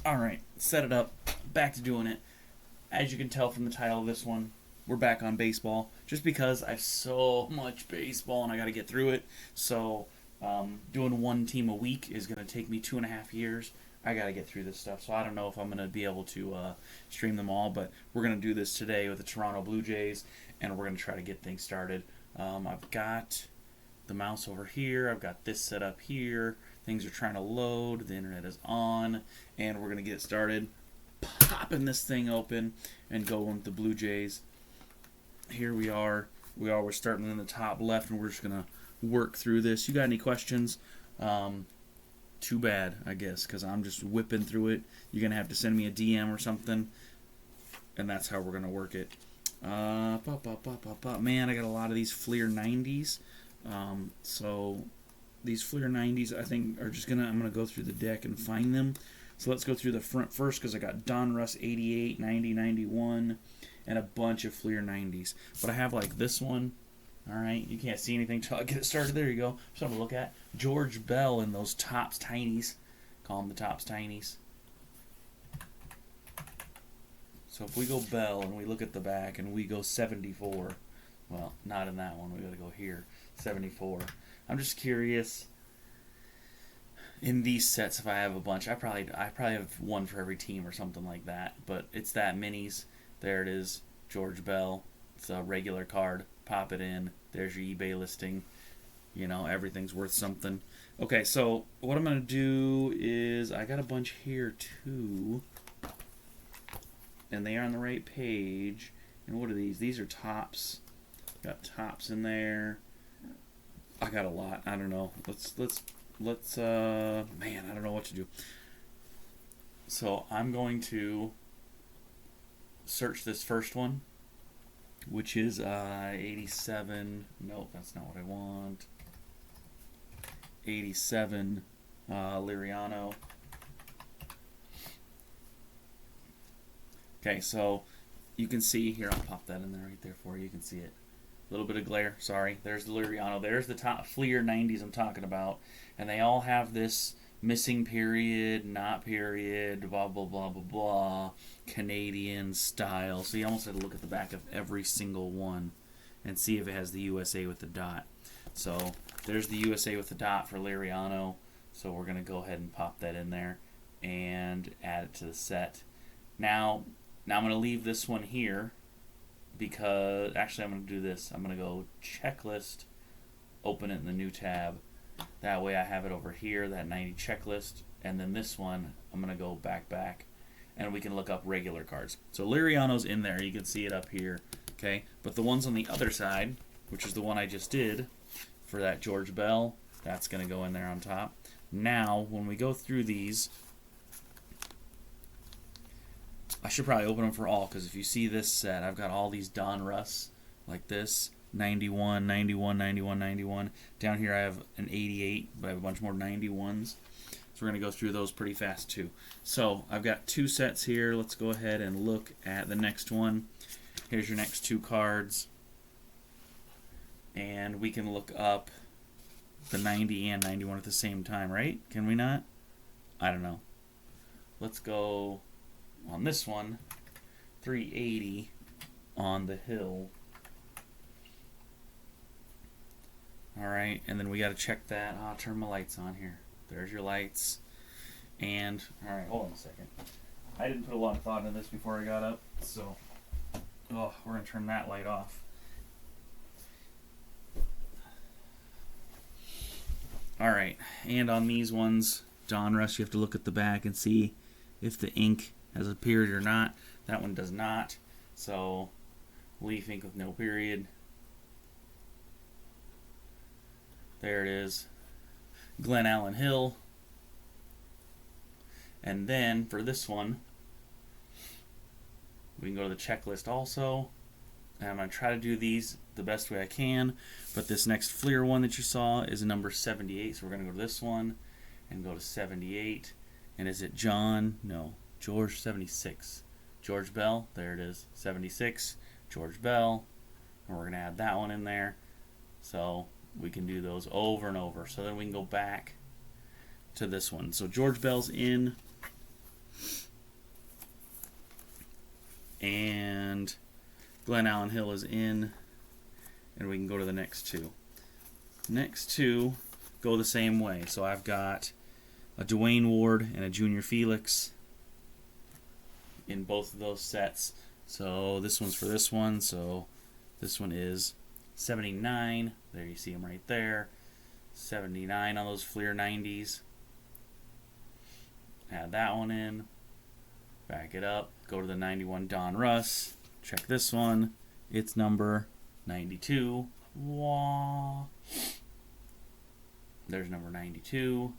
Alright, set it up. Back to doing it. As you can tell from the title of this one, we're back on baseball. Just because I have so much baseball and I got to get through it. So, doing one team a week is going to take me 2.5 years. I got to get through this stuff. So, I don't know if I'm going to be able to stream them all. But we're going to do this today with the Toronto Blue Jays. And we're going to try to get things started. I've got the mouse over here. I've got this set up here. Things are trying to load. The internet is on. And we're going to get started. Popping this thing open and going with the Blue Jays. Here we are. We're starting in the top left, and we're just going to work through this. You got any questions? Too bad, I guess, because I'm just whipping through it. You're going to have to send me a DM or something, and that's how we're going to work it. Man, I got a lot of these Fleer 90s. So these Fleer 90s, I think, are just I'm going to go through the deck and find them. So let's go through the front first, because I got Donruss 88, 90, 91, and a bunch of Fleer 90s. But I have like this one. All right, you can't see anything until I get it started. There you go. Something to look at. George Bell in those Topps Tiny's. Call them the Topps Tiny's. So if we go Bell and we look at the back and we go 74, well, not in that one. We got to go here, 74. I'm just curious. In these sets, if I have a bunch, I probably have one for every team or something like that. But it's that minis. There it is, George Bell. It's a regular card. Pop it in. There's your eBay listing. You know, everything's worth something. Okay, so what I'm gonna do is I got a bunch here too, and they are on the right page. And what are these? These are Topps. Got Topps in there. I got a lot. I don't know. Let's man, I don't know what to do. So I'm going to search this first one, which is 87. Nope, that's not what I want. 87 Liriano. Okay, so you can see here. I'll pop that in there right there for you. You can see it. A little bit of glare, sorry. There's the Liriano. There's the top Fleer 90s I'm talking about. And they all have this missing period, not period, blah, blah, blah, blah, blah, Canadian style. So you almost have to look at the back of every single one and see if it has the USA with the dot. So there's the USA with the dot for Liriano. So we're going to go ahead and pop that in there and add it to the set. Now I'm going to leave this one here, because actually I'm going to do this. I'm going to go checklist, open it in the new tab. That way I have it over here, that 90 checklist. And then this one, I'm going to go back, and we can look up regular cards. So Liriano's in there. You can see it up here. Okay, but the ones on the other side, which is the one I just did for that George Bell, that's going to go in there on top. Now, when we go through these, I should probably open them for all, because if you see this set, I've got all these Donruss like this, 91, 91, 91, 91. Down here I have an 88, but I have a bunch more 91s. So we're going to go through those pretty fast too. So I've got two sets here. Let's go ahead and look at the next one. Here's your next two cards. And we can look up the 90 and 91 at the same time, right? Can we not? I don't know. Let's go on this one, 380 on the hill. Alright, and then we got to check that. I'll turn my lights on here. There's your lights. And, alright, hold on a second. I didn't put a lot of thought into this before I got up, so we're going to turn that light off. Alright, and on these ones, Donruss, you have to look at the back and see if the ink has a period or not. That one does not. So, leaf ink with no period. There it is. Glen Allen Hill. And then, for this one, we can go to the checklist also. And I'm going to try to do these the best way I can. But this next Fleer one that you saw is a number 78. So we're going to go to this one and go to 78. And is it John? No. George 76. George Bell. There it is. 76. George Bell. And we're going to add that one in there. So we can do those over and over. So then we can go back to this one. So George Bell's in. and Glen Allen Hill is in, and we can go to the next two. Next two go the same way. So I've got a Dwayne Ward and a Junior Felix in both of those sets. So this one's for this one. So this one is 79. There you see them right there. 79 on those Fleer 90s. Add that one in. Back it up. Go to the 91 Donruss. Check this one. It's number 92. Wah. There's number 92.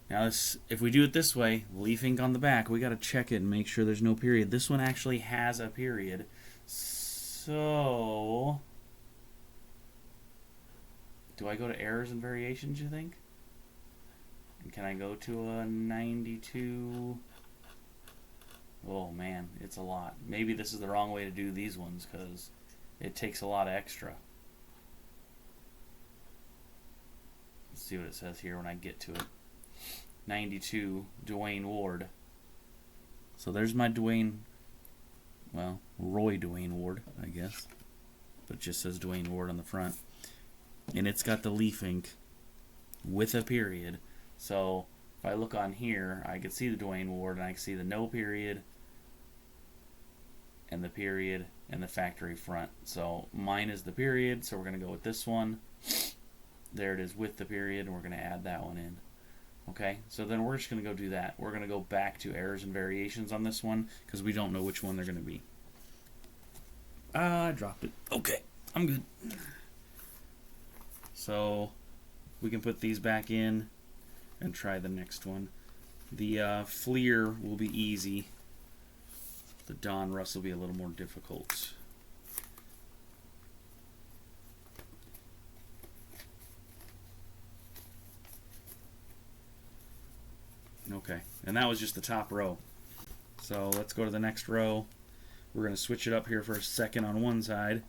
Now, if we do it this way, leaf ink on the back, we got to check it and make sure there's no period. This one actually has a period. So, do I go to errors and variations, you think? And can I go to a 92? Oh man, it's a lot. Maybe this is the wrong way to do these ones because it takes a lot of extra. Let's see what it says here when I get to it. 92, Dwayne Ward. So there's my Dwayne, well, Roy Dwayne Ward, I guess. But it just says Dwayne Ward on the front. And it's got the leaf ink with a period. So if I look on here, I can see the Dwayne Ward, and I can see the no period, and the period, and the factory front. So mine is the period, so we're going to go with this one. There it is with the period, and we're going to add that one in. Okay, so then we're just going to go do that. We're going to go back to errors and variations on this one because we don't know which one they're going to be. I dropped it. Okay, I'm good. So we can put these back in and try the next one. The Fleer will be easy. The Donruss will be a little more difficult. Okay, and that was just the top row. So let's go to the next row. We're going to switch it up here for a second on one side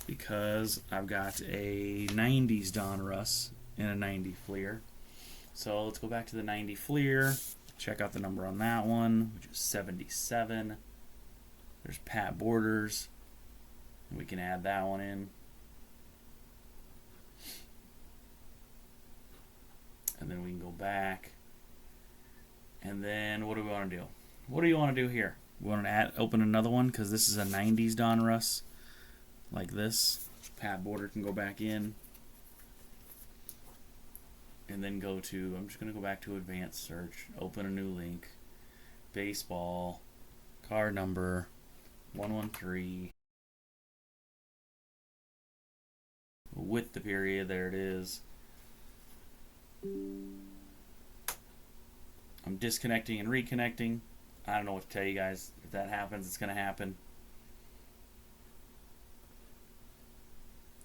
because I've got a 90s Donruss and a 90 Fleer. So let's go back to the 90 Fleer. Check out the number on that one, which is 77. There's Pat Borders. We can add that one in. And then we can go back. And then what do we want to do? What do you want to do here? We want to open another one because this is a 90s Donruss. Like this. Pat Border can go back in. And then go to, I'm just going to go back to advanced search. Open a new link. Baseball. Card number 113. With the period, there it is. I'm disconnecting and reconnecting. I don't know what to tell you guys. If that happens, it's going to happen.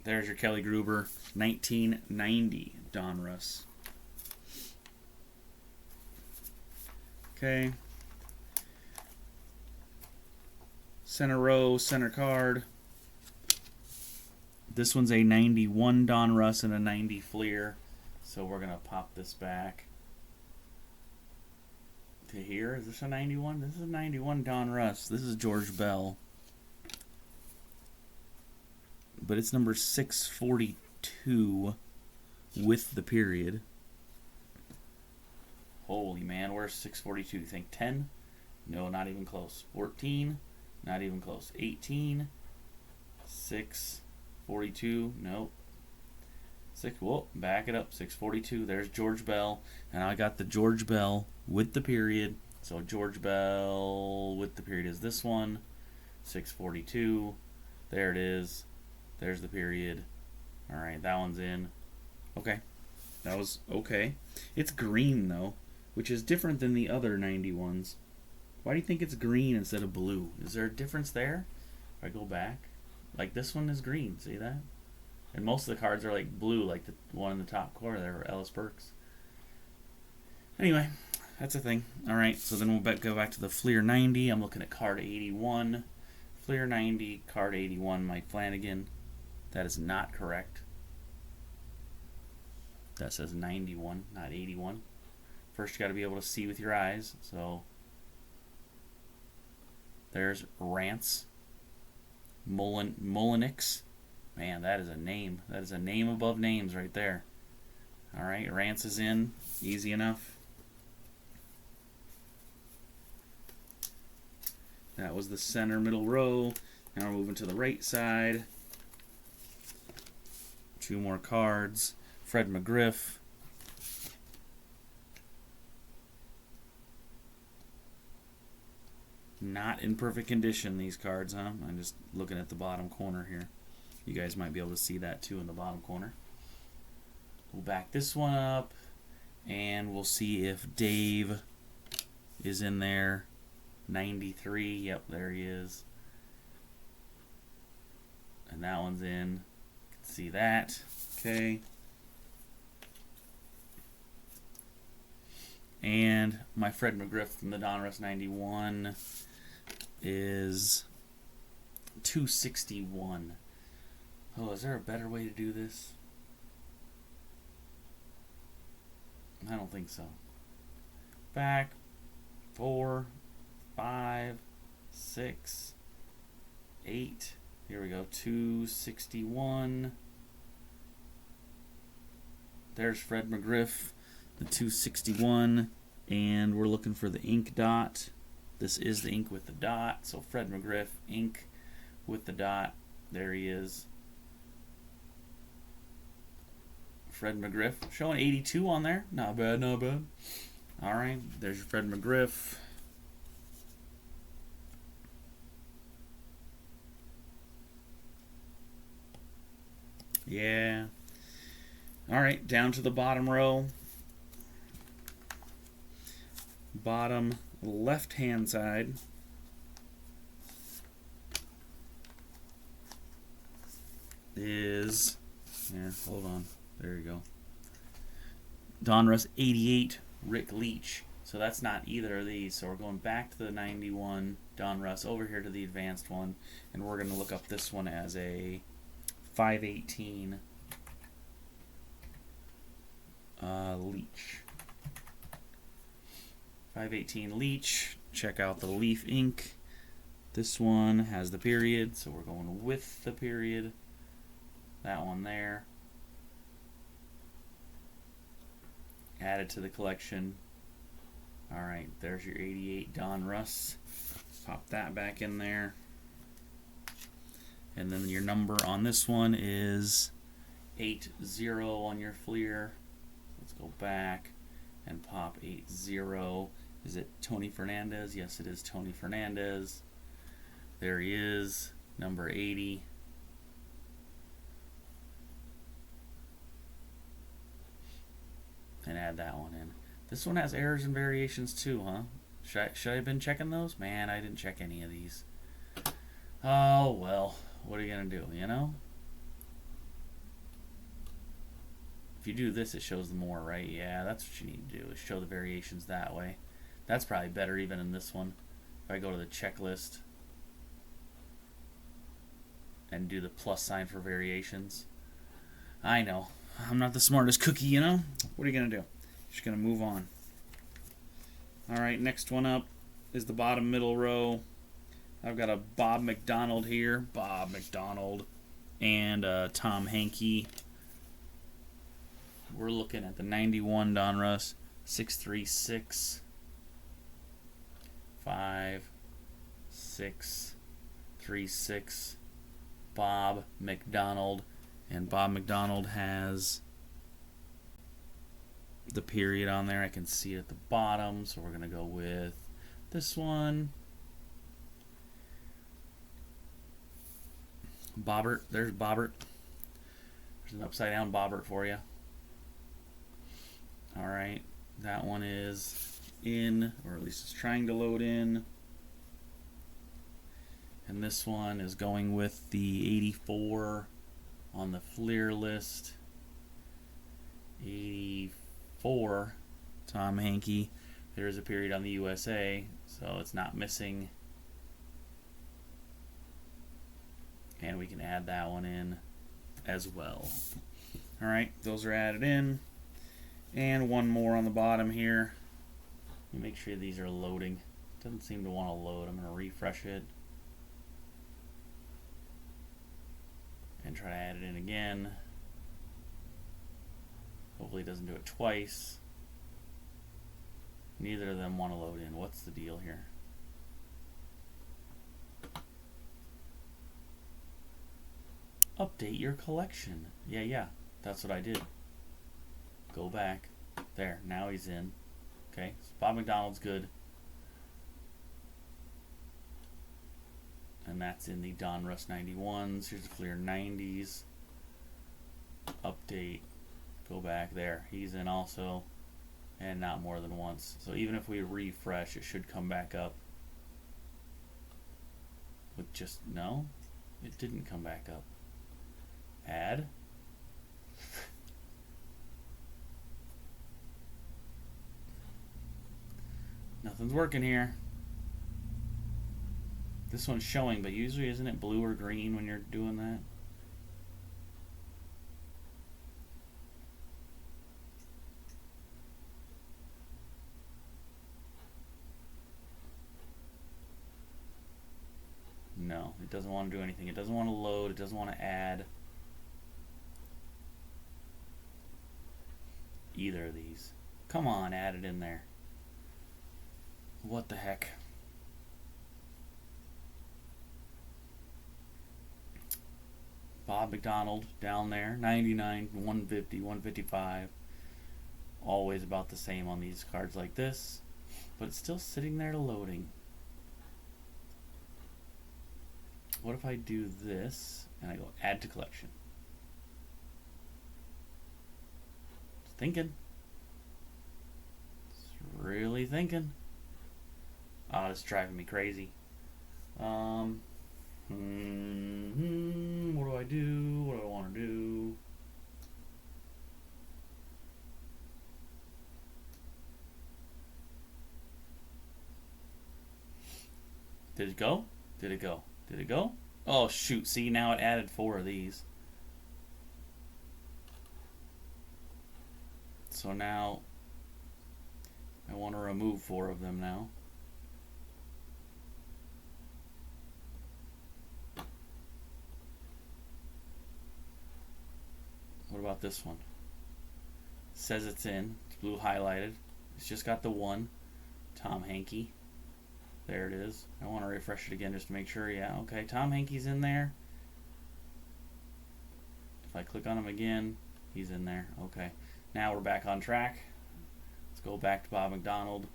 There's your Kelly Gruber 1990 Donruss. Okay. Center row, center card. This one's a 91 Donruss and a 90 Fleer. So we're going to pop this back to here. Is this a 91? This is a 91 Donruss. This is George Bell. But it's number 642 with the period. Holy man, where's 642? You think 10? No, not even close. 14? Not even close. 18? 642? Nope. Whoa, back it up. 642. There's George Bell. And I got the George Bell with the period. So George Bell with the period is this one. 642. There it is. There's the period. Alright, that one's in. Okay. That was okay. It's green, though, which is different than the other 91s. Why do you think it's green instead of blue? Is there a difference there? If I go back, like this one is green. See that? And most of the cards are like blue, like the one in the top corner there, Ellis Burks. Anyway, that's a thing. Alright, so then we'll go back to the Fleer 90. I'm looking at card 81. Fleer 90, card 81, Mike Flanagan. That is not correct. That says 91, not 81. First, you got to be able to see with your eyes. So There's Rance Mullinix. Man, that is a name. That is a name above names right there. All right, Rance is in. Easy enough. That was the center middle row. Now we're moving to the right side. 2 more cards. Fred McGriff. Not in perfect condition, these cards, huh? I'm just looking at the bottom corner here. You guys might be able to see that too in the bottom corner. We'll back this one up, and we'll see if Dave is in there. 93, yep, there he is. And that one's in. You can see that. Okay. And my Fred McGriff from the Donruss 91 is 261. Oh, is there a better way to do this? I don't think so. Back. 4, 5, 6, 8. Here we go. 261. There's Fred McGriff, the 261. And we're looking for the ink dot. This is the ink with the dot. So Fred McGriff, ink with the dot. There he is. Fred McGriff. Showing 82 on there. Not bad, not bad. All right, there's your Fred McGriff. Yeah. All right, down to the bottom row. Bottom left-hand side. Is, yeah, hold on. There you go. Donruss 88, Rick Leach. So that's not either of these. So we're going back to the 91 Donruss, over here to the advanced one, and we're going to look up this one as a 518 Leach. 518 Leach. Check out the leaf ink. This one has the period, so we're going with the period. That one there. Added to the collection. Alright, there's your 88 Donruss. Pop that back in there. And then your number on this one is 80 on your Fleer. Let's go back and pop 80. Is it Tony Fernandez? Yes, it is Tony Fernandez. There he is, number 80. And add that one in. This one has errors and variations too, huh? Should I have been checking those? Man, I didn't check any of these. Oh, well. What are you going to do, you know? If you do this, it shows the more, right? Yeah, that's what you need to do, is show the variations that way. That's probably better even in this one. If I go to the checklist and do the plus sign for variations. I know. I'm not the smartest cookie, you know? What are you going to do? Just going to move on. Alright, next one up is the bottom middle row. I've got a Bob McDonald here. Bob McDonald. And Tom Hankey. We're looking at the 91 Donruss. 636. 5, 6, 3, 6. Bob McDonald. And Bob McDonald has the period on there. I can see it at the bottom, so we're going to go with this one. Bobbert. There's Bobbert. There's an upside down Bobbert for you. Alright, that one is in, or at least it's trying to load in. And this one is going with the 84 on the Fleer list. 84, Tom Hankey. There is a period on the USA, so it's not missing. And we can add that one in as well. Alright, those are added in. And one more on the bottom here. Make sure these are loading Doesn't seem to want to load. I'm going to refresh it and try to add it in again. Hopefully it doesn't do it twice. Neither of them want to load in. What's the deal here? Update your collection. Yeah, that's what I did. Go back. There, now he's in. Okay, so Bob McDonald's good. And that's in the Donruss 91s. Here's the Fleer 90s. Update. Go back there. He's in also. And not more than once. So even if we refresh, it should come back up. With just, no? It didn't come back up. Add. Nothing's working here. This one's showing, but usually isn't it blue or green when you're doing that? No, it doesn't want to do anything. It doesn't want to load. It doesn't want to add either of these. Come on, add it in there. What the heck? Bob McDonald down there, 99, 150, 155. Always about the same on these cards like this, but it's still sitting there loading. What if I do this and I go add to collection? It's thinking. It's really thinking. Oh, it's driving me crazy. What do I do? What do I want to do? Did it go? Did it go? Did it go? Oh shoot, see, now it added 4 of these. So now I want to remove 4 of them now. What about this one? It says it's in. It's blue highlighted. It's just got the 1. Tom Hankey. There it is. I want to refresh it again just to make sure. Yeah, okay. Tom Hankey's in there. If I click on him again, he's in there. Okay. Now we're back on track. Let's go back to Bob McDonald.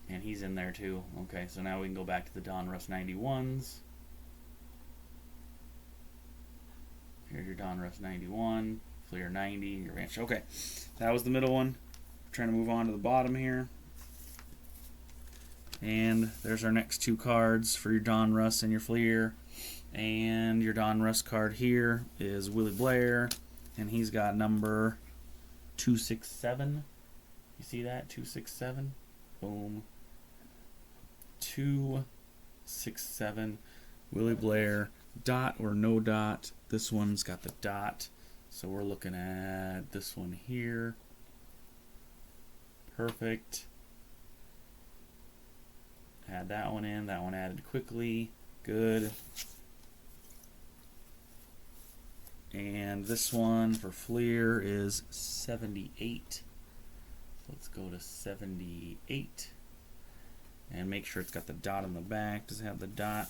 And he's in there too. Okay, so now we can go back to the Donruss 91s. Here's your Donruss 91, Fleer 90, your Ranch. Okay, that was the middle one. I'm trying to move on to the bottom here. And there's our next 2 cards for your Donruss and your Fleer. And your Donruss card here is Willie Blair. And he's got number 267. You see that? 267. Boom. 267. Willie Blair. Dot or no dot. This one's got the dot. So we're looking at this one here. Perfect. Add that one in. That one added quickly. Good. And this one for Fleer is 78. So let's go to 78. And make sure it's got the dot on the back. Does it have the dot?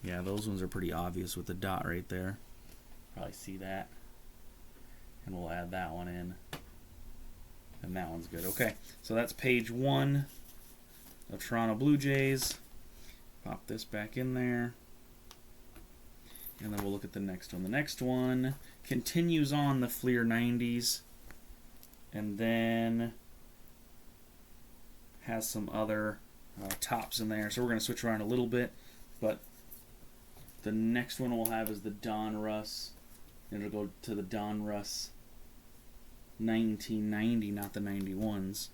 Yeah, those ones are pretty obvious with the dot right there. Probably see that. And we'll add that one in. And that one's good. Okay, so that's page 1 of Toronto Blue Jays. Pop this back in there. And then we'll look at the next one. The next one continues on the Fleer 90s. And then has some other tops in there. So we're going to switch around a little bit. But the next one we'll have is the Donruss. And it'll go to the Donruss 1990, not the 91s.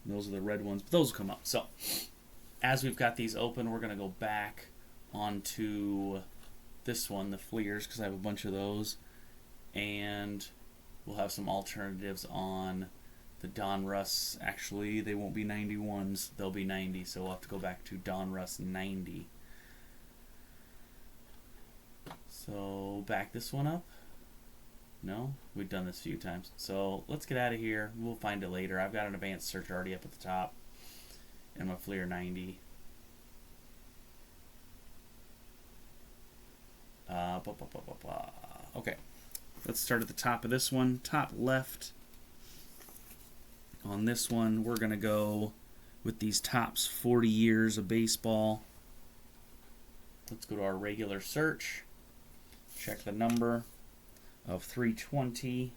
And those are the red ones, but those will come up. So, as we've got these open, we're going to go back onto this one, the Fleers, because I have a bunch of those. And we'll have some alternatives on The Donruss, actually, they won't be 91s. They'll be 90, so we'll have to go back to Donruss 90. So, back this one up. No? We've done this a few times. So, let's get out of here. We'll find it later. I've got an advanced search already up at the top. And my Fleer 90. Okay. Let's start at the top of this one. Top left. On this one, we're going to go with these Topps 40 years of baseball. Let's go to our regular search. Check the number of 320.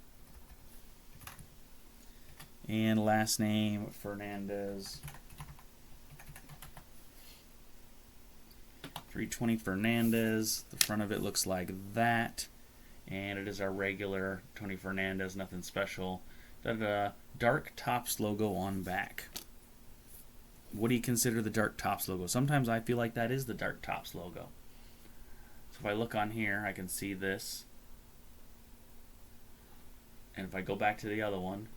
And last name, Fernandez. 320 Fernandez. The front of it looks like that. And it is our regular Tony Fernandez, nothing special. Dark Topps logo on back. What do you consider the Dark Topps logo? Sometimes I feel like that is the Dark Topps logo. So if I look on here, I can see this. And if I go back to the other one,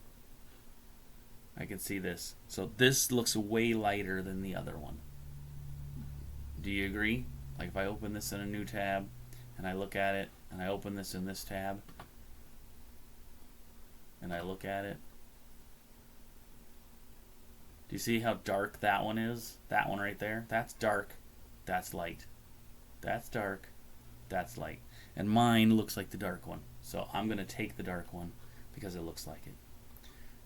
I can see this. So this looks way lighter than the other one. Do you agree? Like if I open this in a new tab, and I look at it, and I open this in this tab, and I look at it. Do you see how dark that one is? That one right there? That's dark. That's light. That's dark. That's light. And mine looks like the dark one. So I'm going to take the dark one because it looks like it.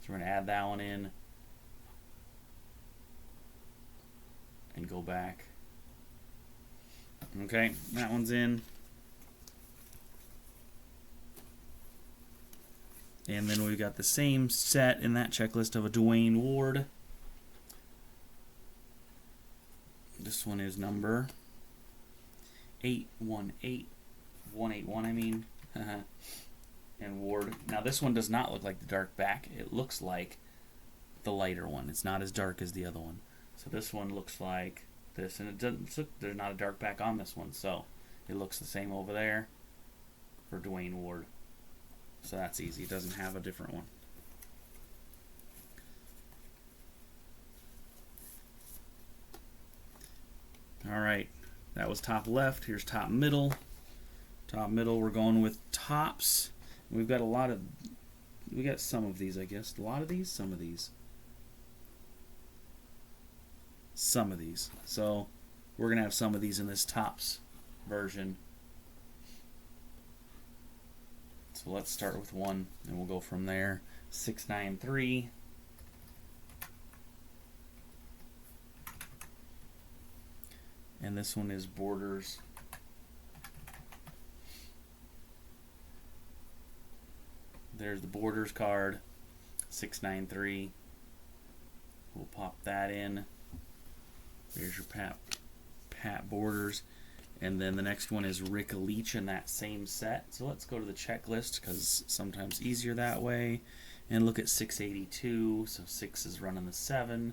So we're going to add that one in. And go back. Okay, that one's in. And then we've got the same set in that checklist of a Dwayne Ward. This one is number 818. 181, I mean. And Ward. Now this one does not look like the dark back. It looks like the lighter one. It's not as dark as the other one. So this one looks like this. And it doesn't look, there's not a dark back on this one. So it looks the same over there for Dwayne Ward. So that's easy. It doesn't have a different one. All right. That was top left. Here's top middle. Top middle, we're going with Topps. We've got we got some of these, I guess. A lot of these, some of these. Some of these. So we're going to have some of these in this Topps version. So let's start with one, and we'll go from there. 693. And this one is Borders. There's the Borders card. 693. We'll pop that in. There's your Pat Borders. And then the next one is Rick Leach in that same set. So let's go to the checklist because sometimes easier that way. And look at 682. So 6 is running the 7.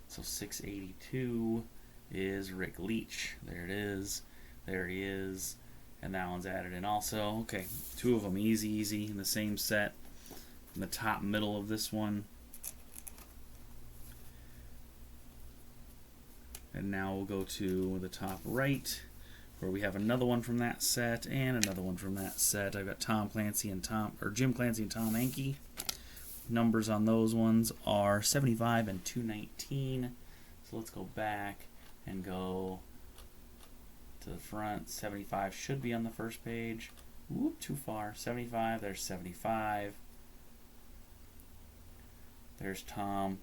So 682 is Rick Leach. There it is. There he is. And that one's added in also. Okay, two of them easy in the same set. In the top middle of this one. And now we'll go to the top right, where we have another one from that set and another one from that set. I've got Jim Clancy and Tom Henke. Numbers on those ones are 75 and 219. So let's go back and go to the front. 75 should be on the first page. Whoop, too far. 75, there's 75. There's Tom.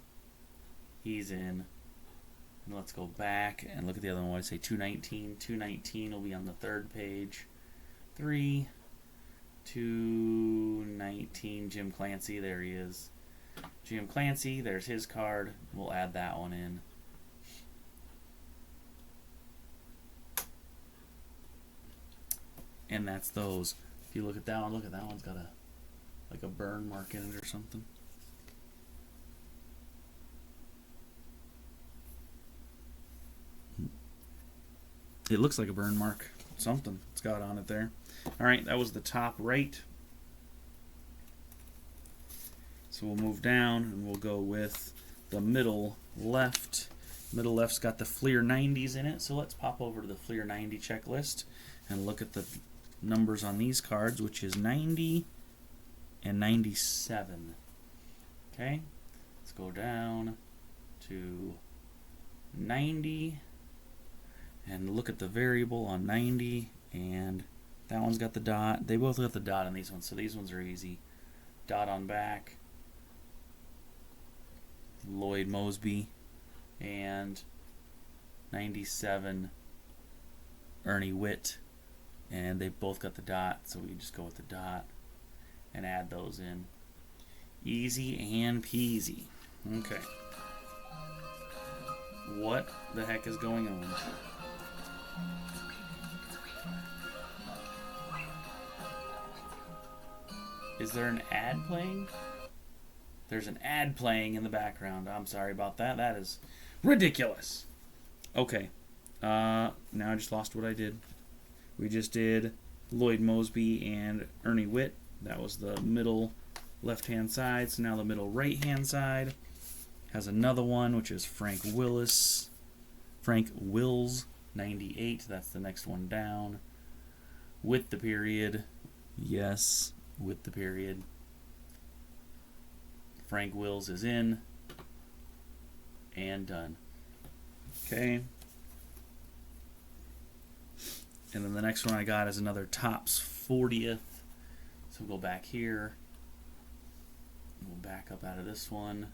He's in. And let's go back and look at the other one. I say 219. 219 will be on the third page. 219. Jim Clancy. There he is. Jim Clancy. There's his card. We'll add that one in. And that's those. If you look at that one, look at that one's got a burn mark in it or something. It looks like a burn mark. Something it's got on it there. All right, that was the top right. So So we'll move down and we'll go with the middle left. Middle left's got the Fleer 90s in it, so let's pop over to the Fleer 90 checklist and look at the numbers on these cards, which is 90 and 97. Okay, let's go down to 90 and look at the variable on 90, and that one's got the dot. They both got the dot on these ones, so these ones are easy. Dot on back, Lloyd Moseby, and 97 Ernie Whitt, and they both got the dot, so we can just go with the dot and add those in. Easy and peasy. Okay. What the heck is going on? Is there an ad playing? There's an ad playing in the background. I'm sorry about that. That is ridiculous. Okay. Now I just lost what I did. We just did Lloyd Moseby and Ernie Whitt. That was the middle left-hand side. So now the middle right-hand side has another one, which is Frank Wills, 98. That's the next one down. With the period. Yes, with the period. Frank Wills is in. And done. Okay. And then the next one I got is another Topps 40th. So we'll go back here. We'll back up out of this one.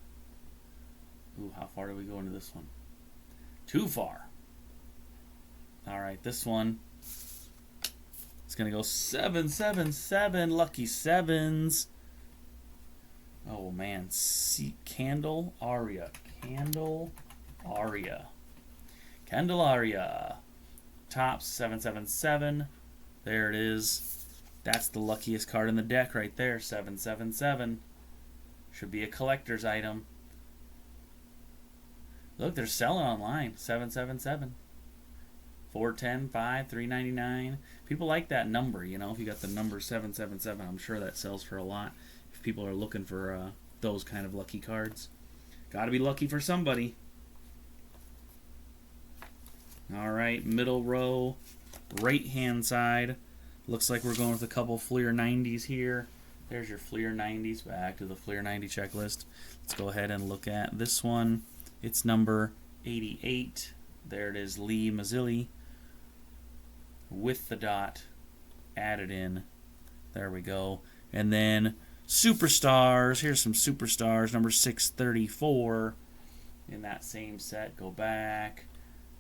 Ooh, how far do we go into this one? Too far. Alright, this one. It's going to go 777. Lucky sevens. Oh, man. Candelaria. Candelaria. Topps 777. There it is. That's the luckiest card in the deck right there. 777. Should be a collector's item. Look, they're selling online. 777. 410, 5, 399. People like that number, you know. If you got the number 777, I'm sure that sells for a lot. If people are looking for those kind of lucky cards. Got to be lucky for somebody. All right, middle row, right-hand side. Looks like we're going with a couple Fleer 90s here. There's your Fleer 90s. Back to the Fleer 90 checklist. Let's go ahead and look at this one. It's number 88. There it is, Lee Mazzilli. With the dot added in. There we go. And then Superstars. Here's some Superstars. Number 634. In that same set. Go back.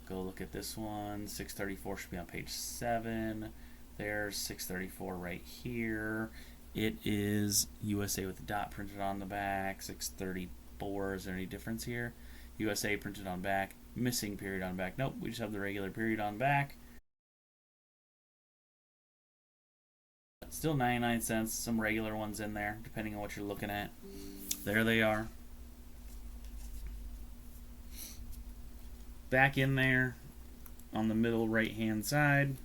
Go look at this one. 634 should be on page 7. There's 634 right here. It is USA with the dot printed on the back. 634. Is there any difference here? USA printed on back. Missing period on back. Nope, we just have the regular period on back. Still 99 cents. Some regular ones in there, depending on what you're looking at. There they are. Back in there on the middle right-hand side.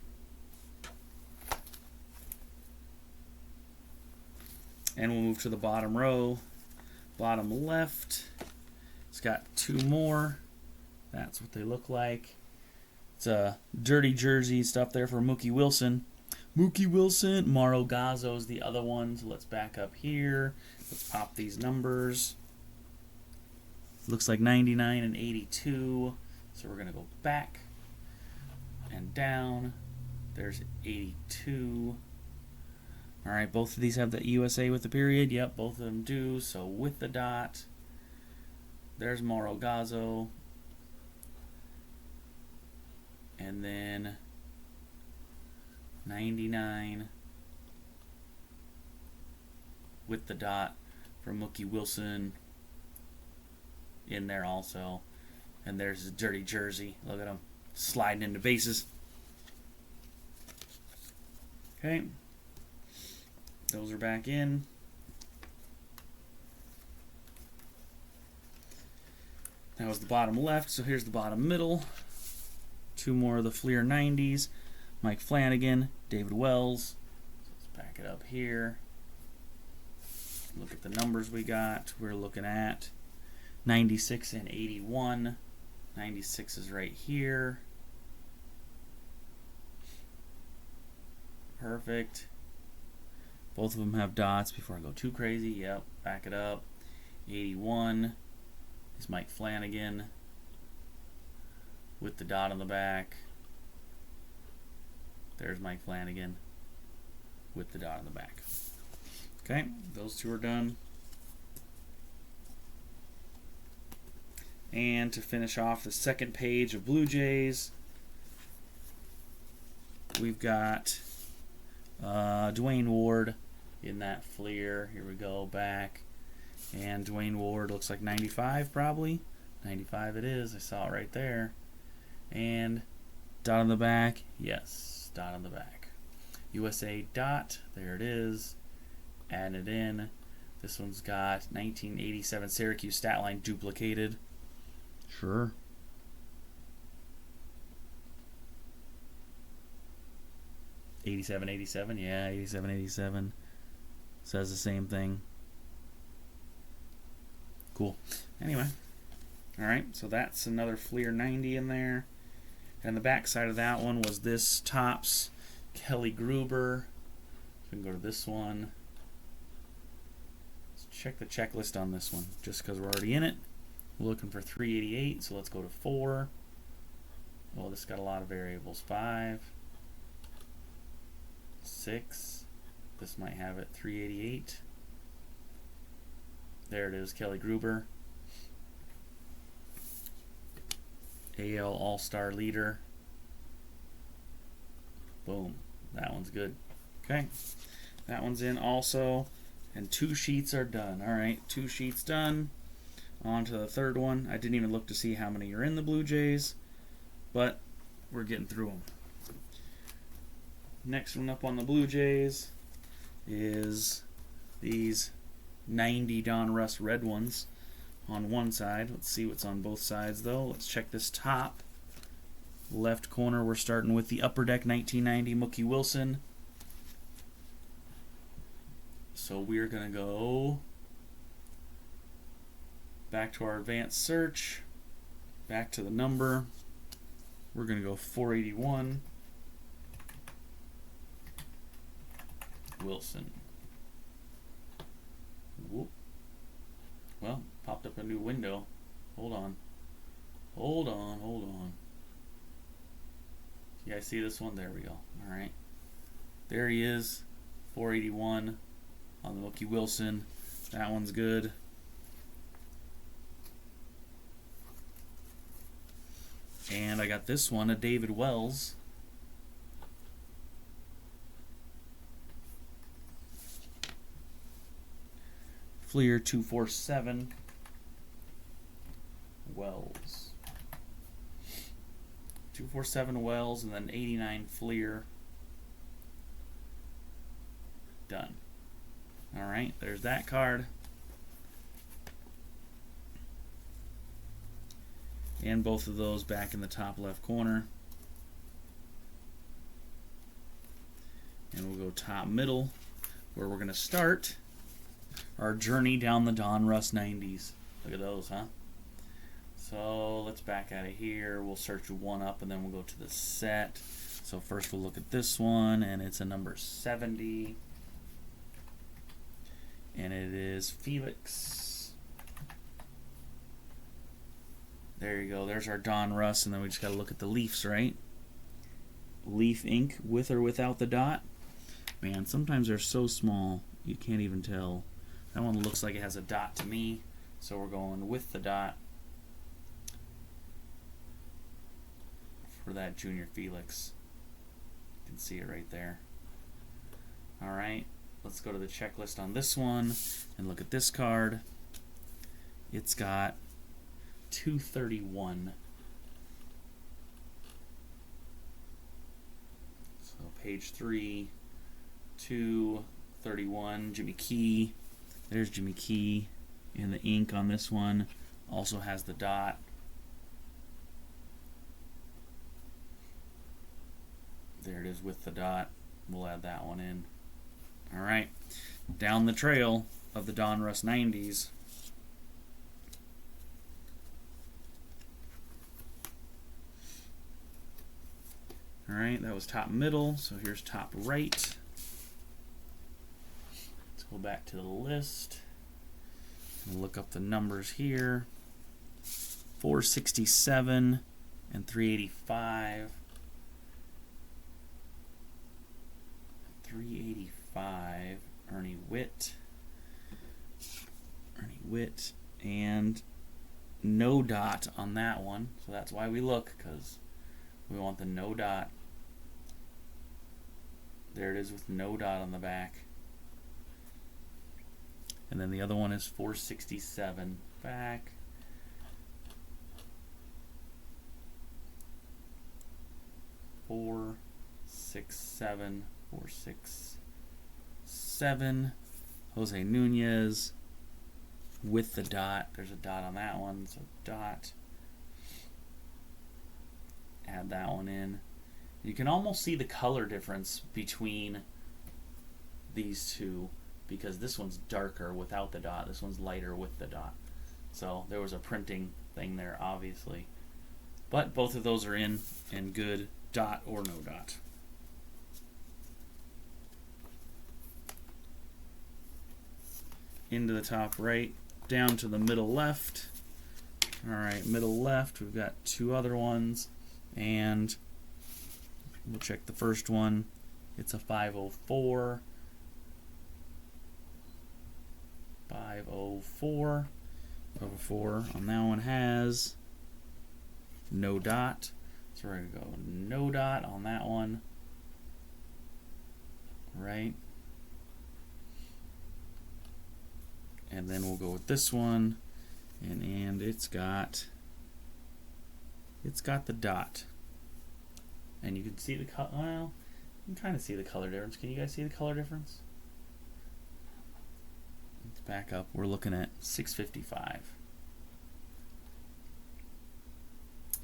And we'll move to the bottom row. Bottom left. It's got two more. That's what they look like. It's a dirty jersey stuff there for Mookie Wilson. Mookie Wilson. Mauro Gazzo is the other one. So let's back up here. Let's pop these numbers. Looks like 99 and 82. So we're going to go back and down. There's 82. All right, both of these have the USA with the period. Yep, both of them do. So with the dot. There's Mauro Gazzo. And then 99 with the dot for Mookie Wilson in there also. And there's his dirty jersey. Look at him sliding into bases. Okay. Those are back in. That was the bottom left, so here's the bottom middle. Two more of the Fleer 90s. Mike Flanagan, David Wells. So let's back it up here. Look at the numbers we got. We're looking at 96 and 81. 96 is right here. Perfect. Both of them have dots before I go too crazy. Yep, back it up. 81 is Mike Flanagan with the dot on the back. There's Mike Flanagan with the dot on the back. Okay, those two are done. And to finish off the second page of Blue Jays, we've got Dwayne Ward in that Fleer. Here we go, back. And Dwayne Ward looks like 95 probably. 95 it is. I saw it right there. And dot on the back. Yes, dot on the back. USA dot. There it is. Add it in. This one's got 1987 Syracuse stat line duplicated. Sure. '87, yeah, '87. Says the same thing. Cool. Anyway, all right. So that's another Fleer 90 in there, and the back side of that one was this Topps Kelly Gruber. So we can go to this one. Let's check the checklist on this one, just because we're already in it. We're looking for 388, so let's go to 4. Well, this got a lot of variables. 5, 6. This might have it. 388. There it is, Kelly Gruber. AL All-Star leader. Boom. That one's good. Okay. That one's in also. And 2 sheets are done. All right, 2 sheets done. On to the third one. I didn't even look to see how many are in the Blue Jays, but we're getting through them. Next one up on the Blue Jays is these 90 Donruss red ones on one side. Let's see what's on both sides, though. Let's check this top. Left corner, we're starting with the Upper Deck 1990 Mookie Wilson. So we're going to go back to our advanced search, back to the number. We're going to go 481. Wilson. Whoop. Well, popped up a new window. Hold on. Hold on. You guys see this one? There we go. Alright. There he is. 481 on the Mookie Wilson. That one's good. And I got this one, a David Wells. Fleer 247. Wells. 247 Wells, and then 89 Fleer. Done. Alright, there's that card. And both of those back in the top left corner. And we'll go top middle, where we're going to start our journey down the Donruss 90s. Look at those, huh? So let's back out of here. We'll search one up, and then we'll go to the set. So first we'll look at this one, and it's a number 70. And it is Felix. There you go. There's our Donruss, and then we just got to look at the Leafs, right? Leaf ink with or without the dot. Man, sometimes they're so small you can't even tell. That one looks like it has a dot to me, so we're going with the dot for that Junior Felix. You can see it right there. Alright, let's go to the checklist on this one and look at this card. It's got 231. So page 3, 231, Jimmy Key. There's Jimmy Key, and the ink on this one also has the dot. There it is with the dot. We'll add that one in. Alright, down the trail, of the Donruss 90s. Alright, that was top middle, so here's top right. Let's go back to the list and look up the numbers here. 467 and 385. 385, Ernie Whitt. And no dot on that one, so that's why we look, because we want the no dot. There it is with no dot on the back. And then the other one is 467 back. Four, 6, 7, 4, 6, 7. Jose Nunez with the dot. There's a dot on that one, so dot. Add that one in. You can almost see the color difference between these two, because this one's darker without the dot, this one's lighter with the dot. So there was a printing thing there, obviously. But both of those are in and good, dot or no dot. Into the top right, down to the middle left. Alright, middle left, we've got two other ones, and we'll check the first one. It's a 504. 504. 504 on that one has no dot. So we're going to go no dot on that one. Right. And then we'll go with this one. And it's got the dot. And you can see the color. Well, I'm trying to see the color difference. Can you guys see the color difference? Let's back up. We're looking at 655.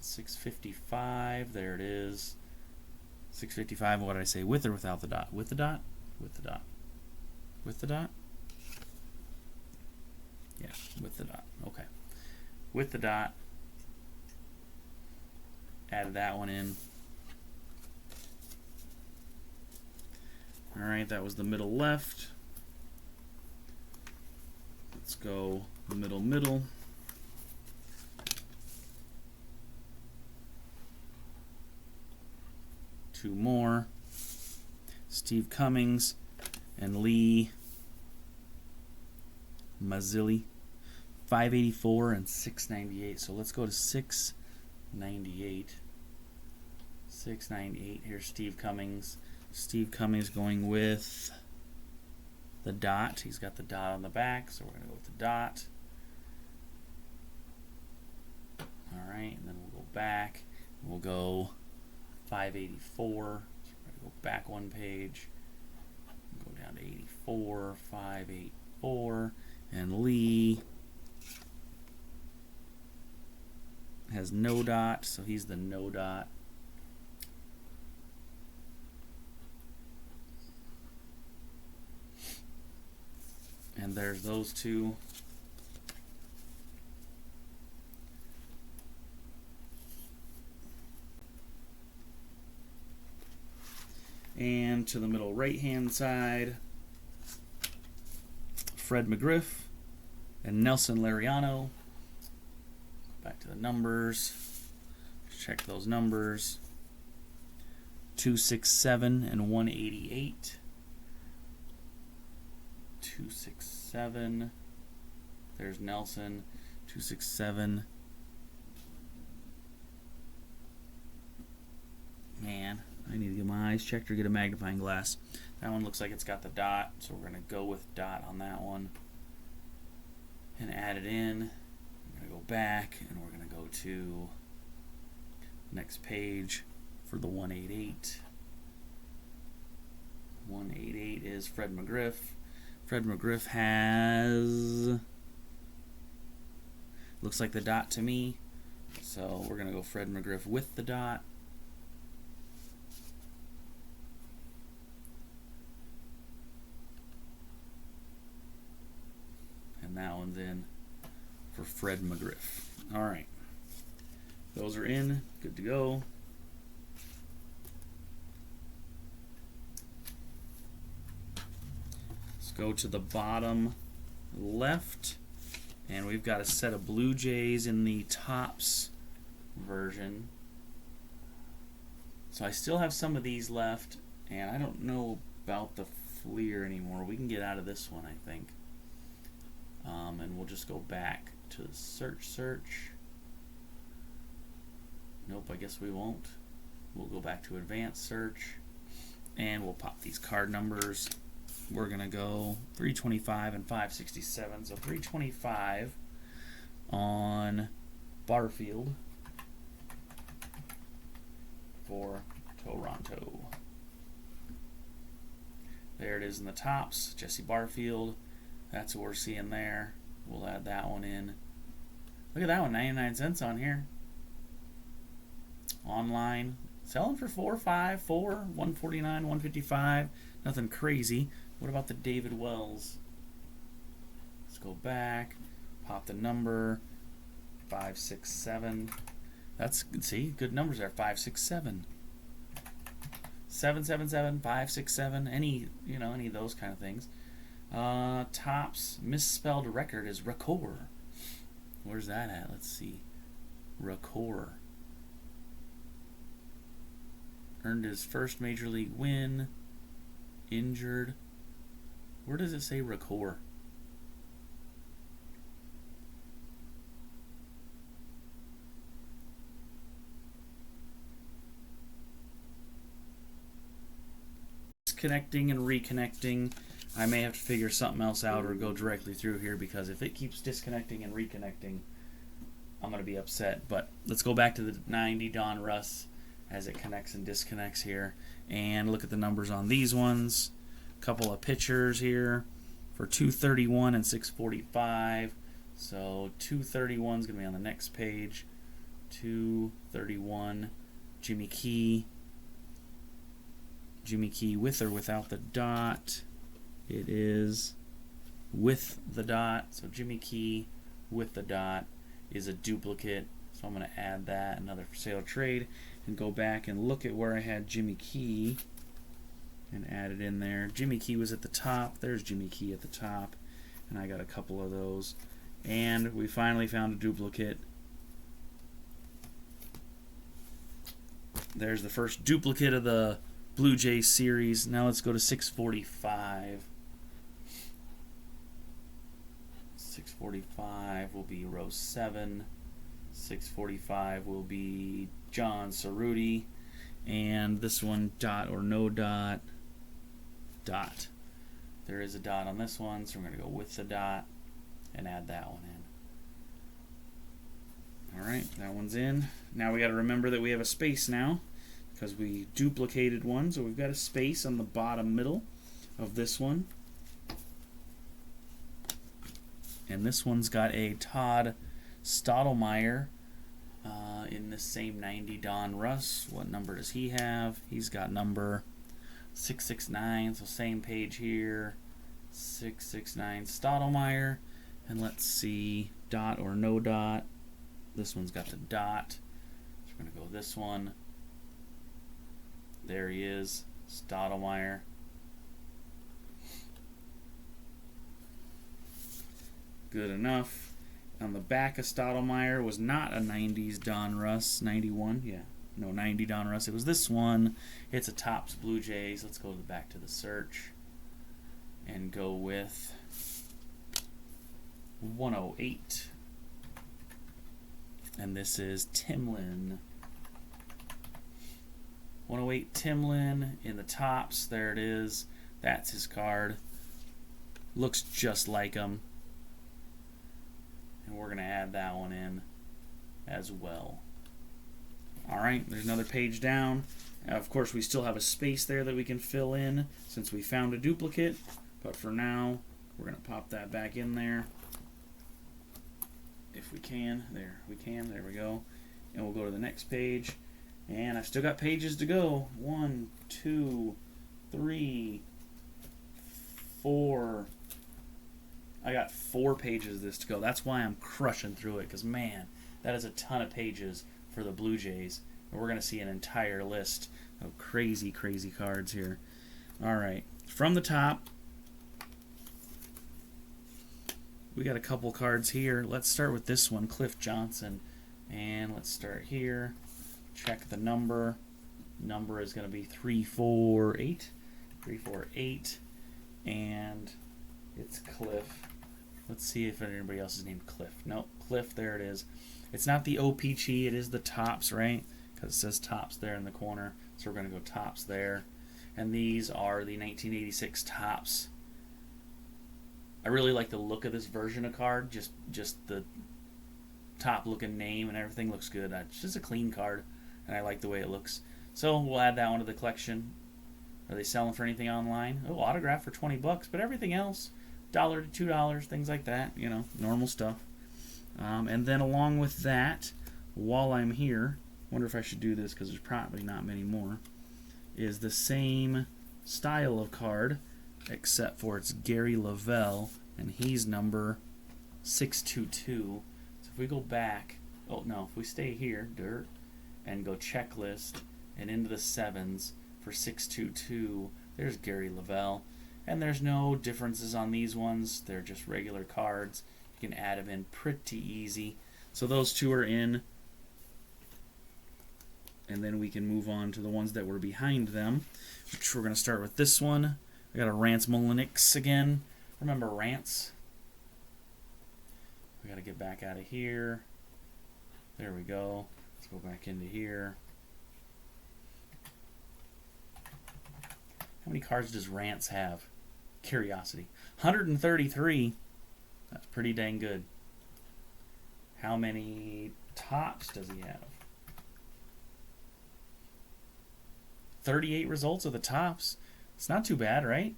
655. There it is. 655. What did I say? With or without the dot? With the dot? With the dot. With the dot? Yeah, with the dot. Okay. With the dot. Added that one in. Alright, that was the middle left. Let's go middle. Two more. Steve Cummings and Lee Mazzilli. 584 and 698. So let's go to 698. 698. Here's Steve Cummings. Steve Cummings going with the dot. He's got the dot on the back, so we're going to go with the dot. Alright, and then we'll go back. We'll go 584. So we're going to go back one page. Go down to 84, 584. And Lee has no dot, so he's the no dot. And there's those two. And to the middle right-hand side, Fred McGriff and Nelson Lariano. Back to the numbers. Check those numbers. 267 and 188. 267. There's Nelson. 267. Man, I need to get my eyes checked or get a magnifying glass. That one looks like it's got the dot, so we're going to go with dot on that one and add it in. We're going to go back and we're going to go to next page for the 188. 188 is Fred McGriff. Fred McGriff has, looks like the dot to me, so we're going to go Fred McGriff with the dot. for Fred McGriff. All right. Those are in. Good to go. Let's go to the bottom left. And we've got a set of Blue Jays in the Topps version. So I still have some of these left, and I don't know about the Fleer anymore. We can get out of this one, I think. And we'll just go back to the search. Nope, I guess we won't. We'll go back to advanced search, and we'll pop these card numbers. We're going to go 325 and 567. So 325 on Barfield for Toronto. There it is in the Topps, Jesse Barfield. That's what we're seeing there. We'll add that one in. Look at that one, 99 cents on here. Online, selling for $4, $5, $4, $149, $155. Nothing crazy. What about the David Wells? Let's go back, pop the number, 567. That's, see, good numbers there, 567. 777, 567, any of those kind of things. Topps misspelled record is Record. Where's that at? Let's see. Record. Earned his first major league win. Injured. Where does it say Record? Disconnecting and reconnecting. I may have to figure something else out or go directly through here, because if it keeps disconnecting and reconnecting, I'm going to be upset. But let's go back to the 90 Don Russ as it connects and disconnects here, and look at the numbers on these ones. A couple of pitchers here for 231 and 645. So 231 is going to be on the next page. 231, Jimmy Key. Jimmy Key with or without the dot? It is with the dot. So Jimmy Key with the dot is a duplicate. So I'm going to add that, another for sale trade, and go back and look at where I had Jimmy Key and add it in there. Jimmy Key was at the top. There's Jimmy Key at the top, and I got a couple of those. And we finally found a duplicate. There's the first duplicate of the Blue Jays series. Now let's go to 645. 645 will be row 7. 645 will be John Cerruti. And this one, dot or no dot. Dot. There is a dot on this one, so we're going to go with the dot and add that one in. Alright, that one's in. Now we got to remember that we have a space now, because we duplicated one, so we've got a space on the bottom middle of this one. And this one's got a Todd Stottlemyre in the same 90 Don Russ. What number does he have? He's got number 669, so same page here. 669 Stottlemyre. And let's see, dot or no dot. This one's got the dot. So we're going to go this one. There he is, Stottlemyre. Good enough. On the back of Stottlemyre was not a 90s Don Russ. 91, yeah. No, 90 Don Russ. It was this one. It's a Topps Blue Jays. Let's go back to the search and go with 108. And this is Timlin. 108 Timlin in the Topps. There it is. That's his card. Looks just like him. And we're going to add that one in as well. Alright, there's another page down. Now, of course, we still have a space there that we can fill in since we found a duplicate. But for now, we're going to pop that back in there. If we can. There, we can. There we go. And we'll go to the next page. And I've still got pages to go. 1, 2, 3, 4, I got 4 pages of this to go. That's why I'm crushing through it, because man, that is a ton of pages for the Blue Jays. And we're going to see an entire list of crazy, crazy cards here. All right, from the top, we got a couple cards here. Let's start with this one, Cliff Johnson. And let's start here. Check the number. Number is going to be 348. 348. And it's Cliff. Let's see if anybody else is named Cliff. No, Cliff, there it is. It's not the OPC, it is the Topps, right? Because it says Topps there in the corner. So we're going to go Topps there. And these are the 1986 Topps. I really like the look of this version of card. Just the top looking name and everything looks good. It's just a clean card, and I like the way it looks. So we'll add that one to the collection. Are they selling for anything online? Oh, autograph for $20, but everything else, $1 to $2, things like that. You know, normal stuff. And then along with that, while I'm here, wonder if I should do this because there's probably not many more, is the same style of card, except for it's Gary Lavelle, and he's number 622. So if we go back, oh no, if we stay here, dirt, and go checklist, and into the 7s for 622, there's Gary Lavelle. And there's no differences on these ones. They're just regular cards. You can add them in pretty easy. So those two are in. And then we can move on to the ones that were behind them, which we're going to start with this one. I got a Rance Mulliniks again. Remember Rance? We got to get back out of here. There we go. Let's go back into here. How many cards does Rance have? Curiosity. 133. That's pretty dang good. How many Topps does he have? 38 results of the Topps. It's not too bad, right?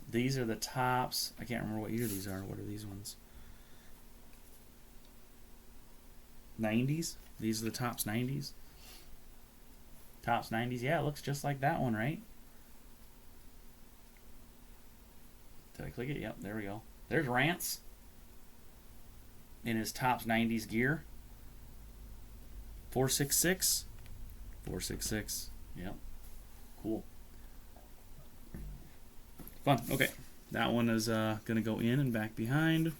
These are the Topps. I can't remember what year these are. What are these ones? 90s? These are the Topps 90s. Topps 90s. Yeah, it looks just like that one, right? Did I click it? Yep, there we go. There's Rance in his Topps 90s gear. 466. 466. Yep. Cool. Fun. Okay. That one is going to go in and back behind.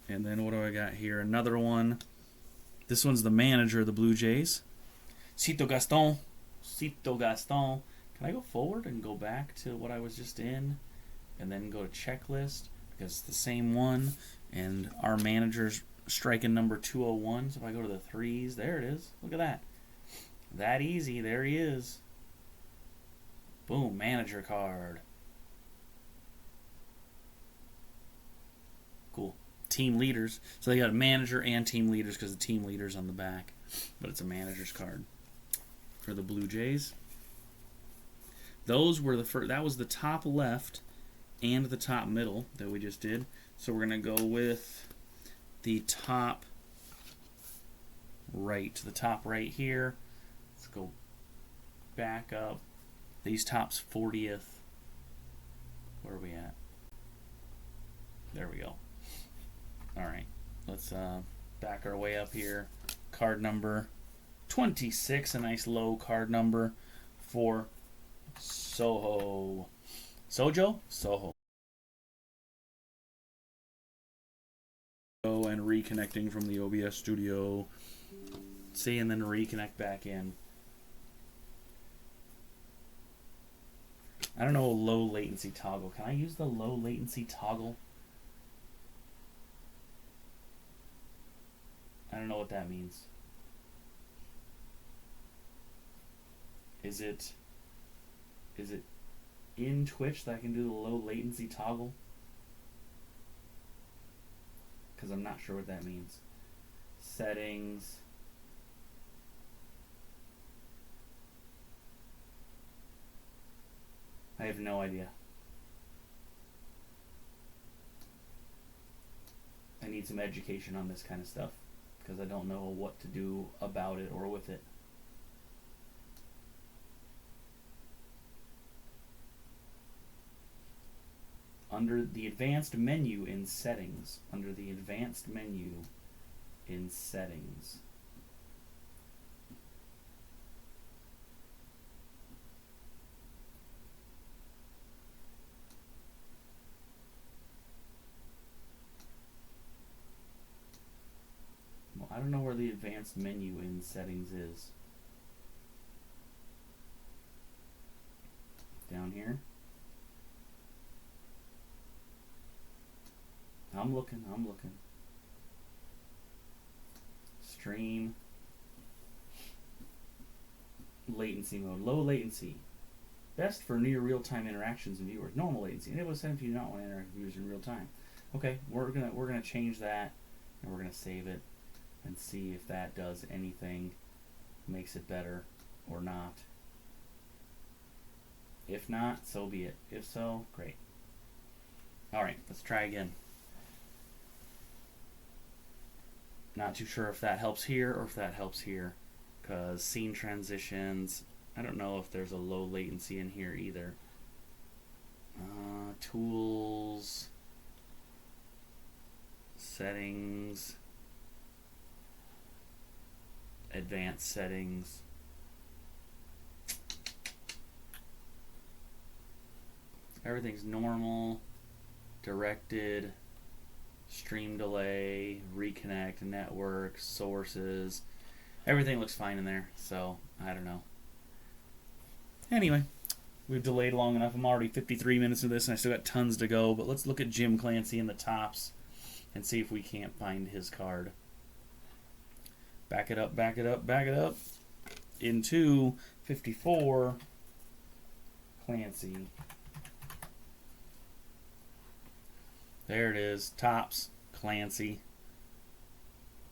And then what do I got here? Another one. This one's the manager of the Blue Jays. Cito Gaston. Cito Gaston. Can I go forward and go back to what I was just in? And then go to checklist? Because it's the same one. And our manager's striking number 201. So if I go to the 3s, there it is. Look at that. That easy. There he is. Boom. Manager card. Cool. Team leaders. So they got a manager and team leaders because the team leader's on the back. But it's a manager's card for the Blue Jays. Those were the first. That was the top left and the top middle that we just did. So we're going to go with the top right. The top right here. Let's go back up. These Topps 40th. Where are we at? There we go. All right. Let's back our way up here. Card number 26. A nice low card number for Soho. Sojo? Soho. And reconnecting from the OBS studio. See, and then reconnect back in. I don't know a low latency toggle. Can I use the low latency toggle? I don't know what that means. Is it in Twitch that I can do the low latency toggle? Because I'm not sure what that means. Settings. I have no idea. I need some education on this kind of stuff because I don't know what to do about it or with it. under the advanced menu in settings. Under the advanced menu in settings. Well, I don't know where the advanced menu in settings is. Down here. I'm looking. Stream. Latency mode. Low latency. Best for near real-time interactions and viewers. Normal latency. Enable send if you do not want to interact with viewers in real time. Okay, we're gonna change that, and we're gonna save it and see if that does anything, makes it better or not. If not, so be it. If so, great. All right, let's try again. Not too sure if that helps here or if that helps here, because scene transitions, I don't know if there's a low latency in here either. Tools, settings, advanced settings. Everything's normal, directed, stream delay, reconnect, network, sources. Everything looks fine in there, so I don't know. Anyway, we've delayed long enough. I'm already 53 minutes into this, and I still got tons to go, but let's look at Jim Clancy in the tops and see if we can't find his card. Back it up, back it up, back it up. Into 54, Clancy. There it is, tops, Clancy.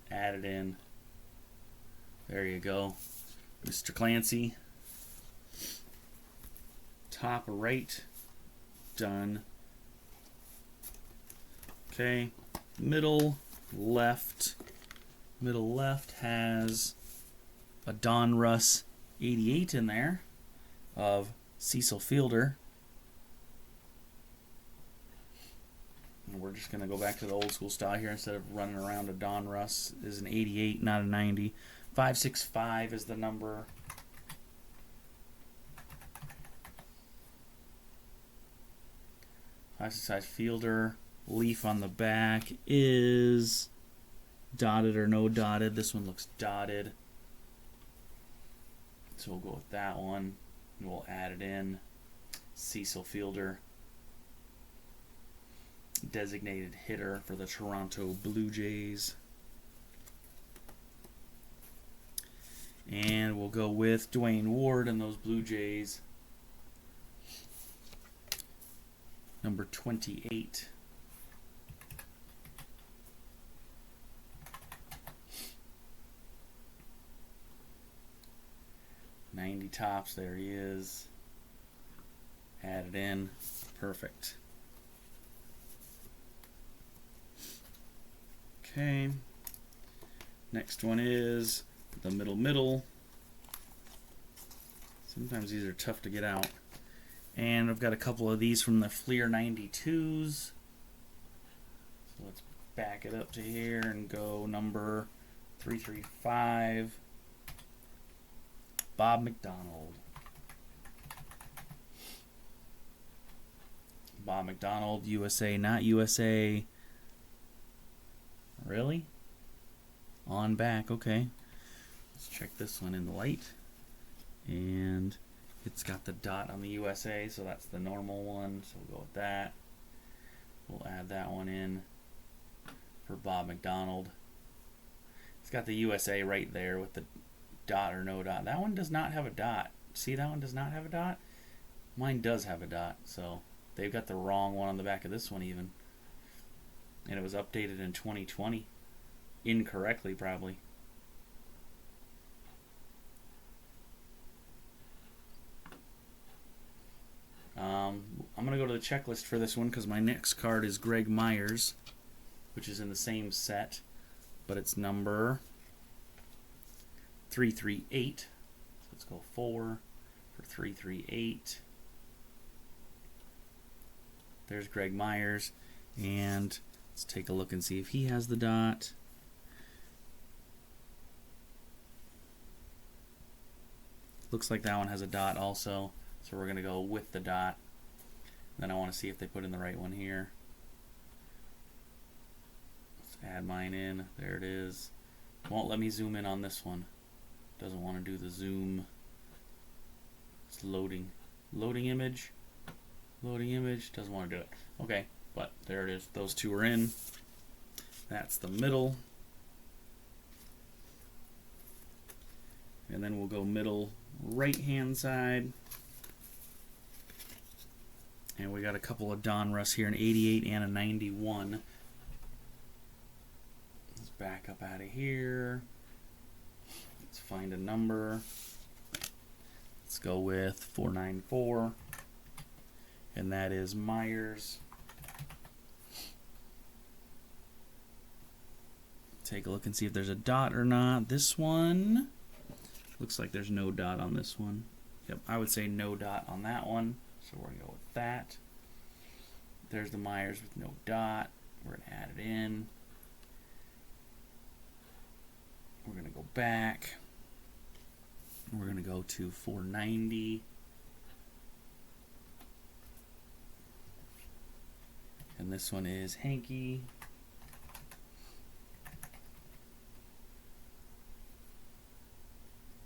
Add it in. There you go. Mr. Clancy. Top right. Done. Okay. Middle left. Middle left has a Donruss 88 in there of Cecil Fielder. And we're just going to go back to the old school style here. Instead of running around a Donruss is an 88, not a 90. 565 is the number. Size Fielder. Leaf on the back is dotted or no dotted. This one looks dotted. So we'll go with that one. And we'll add it in. Cecil Fielder. Designated hitter for the Toronto Blue Jays. And we'll go with Dwayne Ward and those Blue Jays. Number 28. $90 tops, there he is. Add it in. Perfect. Okay. Next one is the middle. Sometimes these are tough to get out. And I've got a couple of these from the Fleer 92s. So let's back it up to here and go number 335. Bob McDonald. Bob McDonald, USA, not USA. Really? On back, okay. Let's check this one in the light. And it's got the dot on the USA, so that's the normal one, so we'll go with that. We'll add that one in for Bob McDonald. It's got the USA right there with the dot or no dot. That one does not have a dot. See, that one does not have a dot? Mine does have a dot, so they've got the wrong one on the back of this one even. And it was updated in 2020. Incorrectly, probably. I'm going to go to the checklist for this one because my next card is Greg Myers, which is in the same set, but it's number 338. So let's go 4 for 338. There's Greg Myers. And let's take a look and see if he has the dot. Looks like that one has a dot also. So we're going to go with the dot. Then I want to see if they put in the right one here. Let's add mine in. There it is. Won't let me zoom in on this one. Doesn't want to do the zoom. It's loading. Loading image. Loading image. Doesn't want to do it. Okay, but there it is. Those two are in. That's the middle. And then we'll go middle right hand side. And we got a couple of Donruss here, an 88 and a 91. Let's back up out of here. Let's find a number. Let's go with 494. And that is Myers. Take a look and see if there's a dot or not. This one looks like there's no dot on this one. Yep, I would say no dot on that one. So we're going to go with that. There's the Myers with no dot. We're going to add it in. We're going to go back. We're going to go to 490. And this one is Hanky.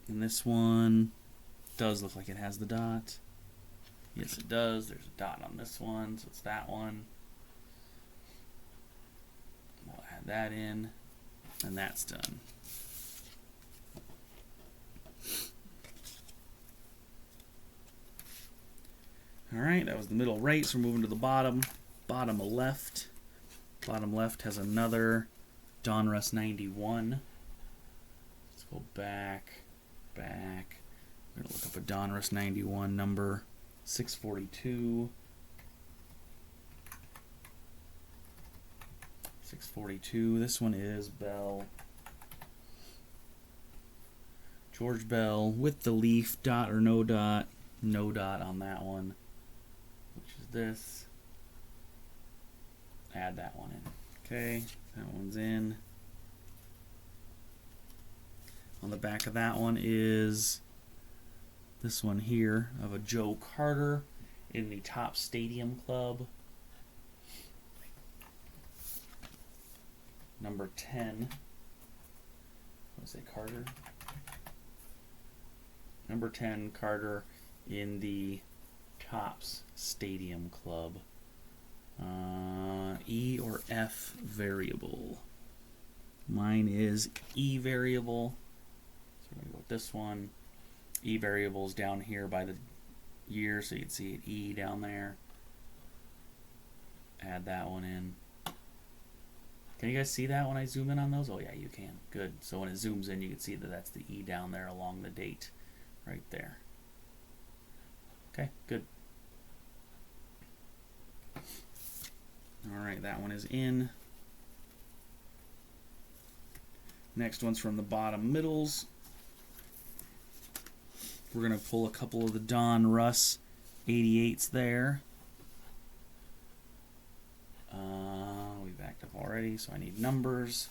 And this one does look like it has the dot. Yes, it does. There's a dot on this one, so it's that one. We'll add that in, and that's done. All right, that was the middle right, so we're moving to the bottom. Bottom left. Bottom left has another Donruss 91. Let's go back. We're going to look up a Donruss 91 number 642. 642. This one is Bell. George Bell with the leaf, dot or no dot. No dot on that one, which is this. Add that one in. Okay, that one's in. On the back of that one is this one here of a Joe Carter in the Topps Stadium Club. Number 10. What is it, Carter? Number 10, Carter in the Topps Stadium Club. E or F variable. Mine is E variable. So we're going to go with this one. E variable is down here by the year, so you can see it E down there. Add that one in. Can you guys see that when I zoom in on those? Oh yeah, you can. Good. So when it zooms in, you can see that that's the E down there along the date right there. Okay, good. Alright, that one is in. Next one's from the bottom middles. We're going to pull a couple of the Donruss 88s there. We backed up already, so I need numbers.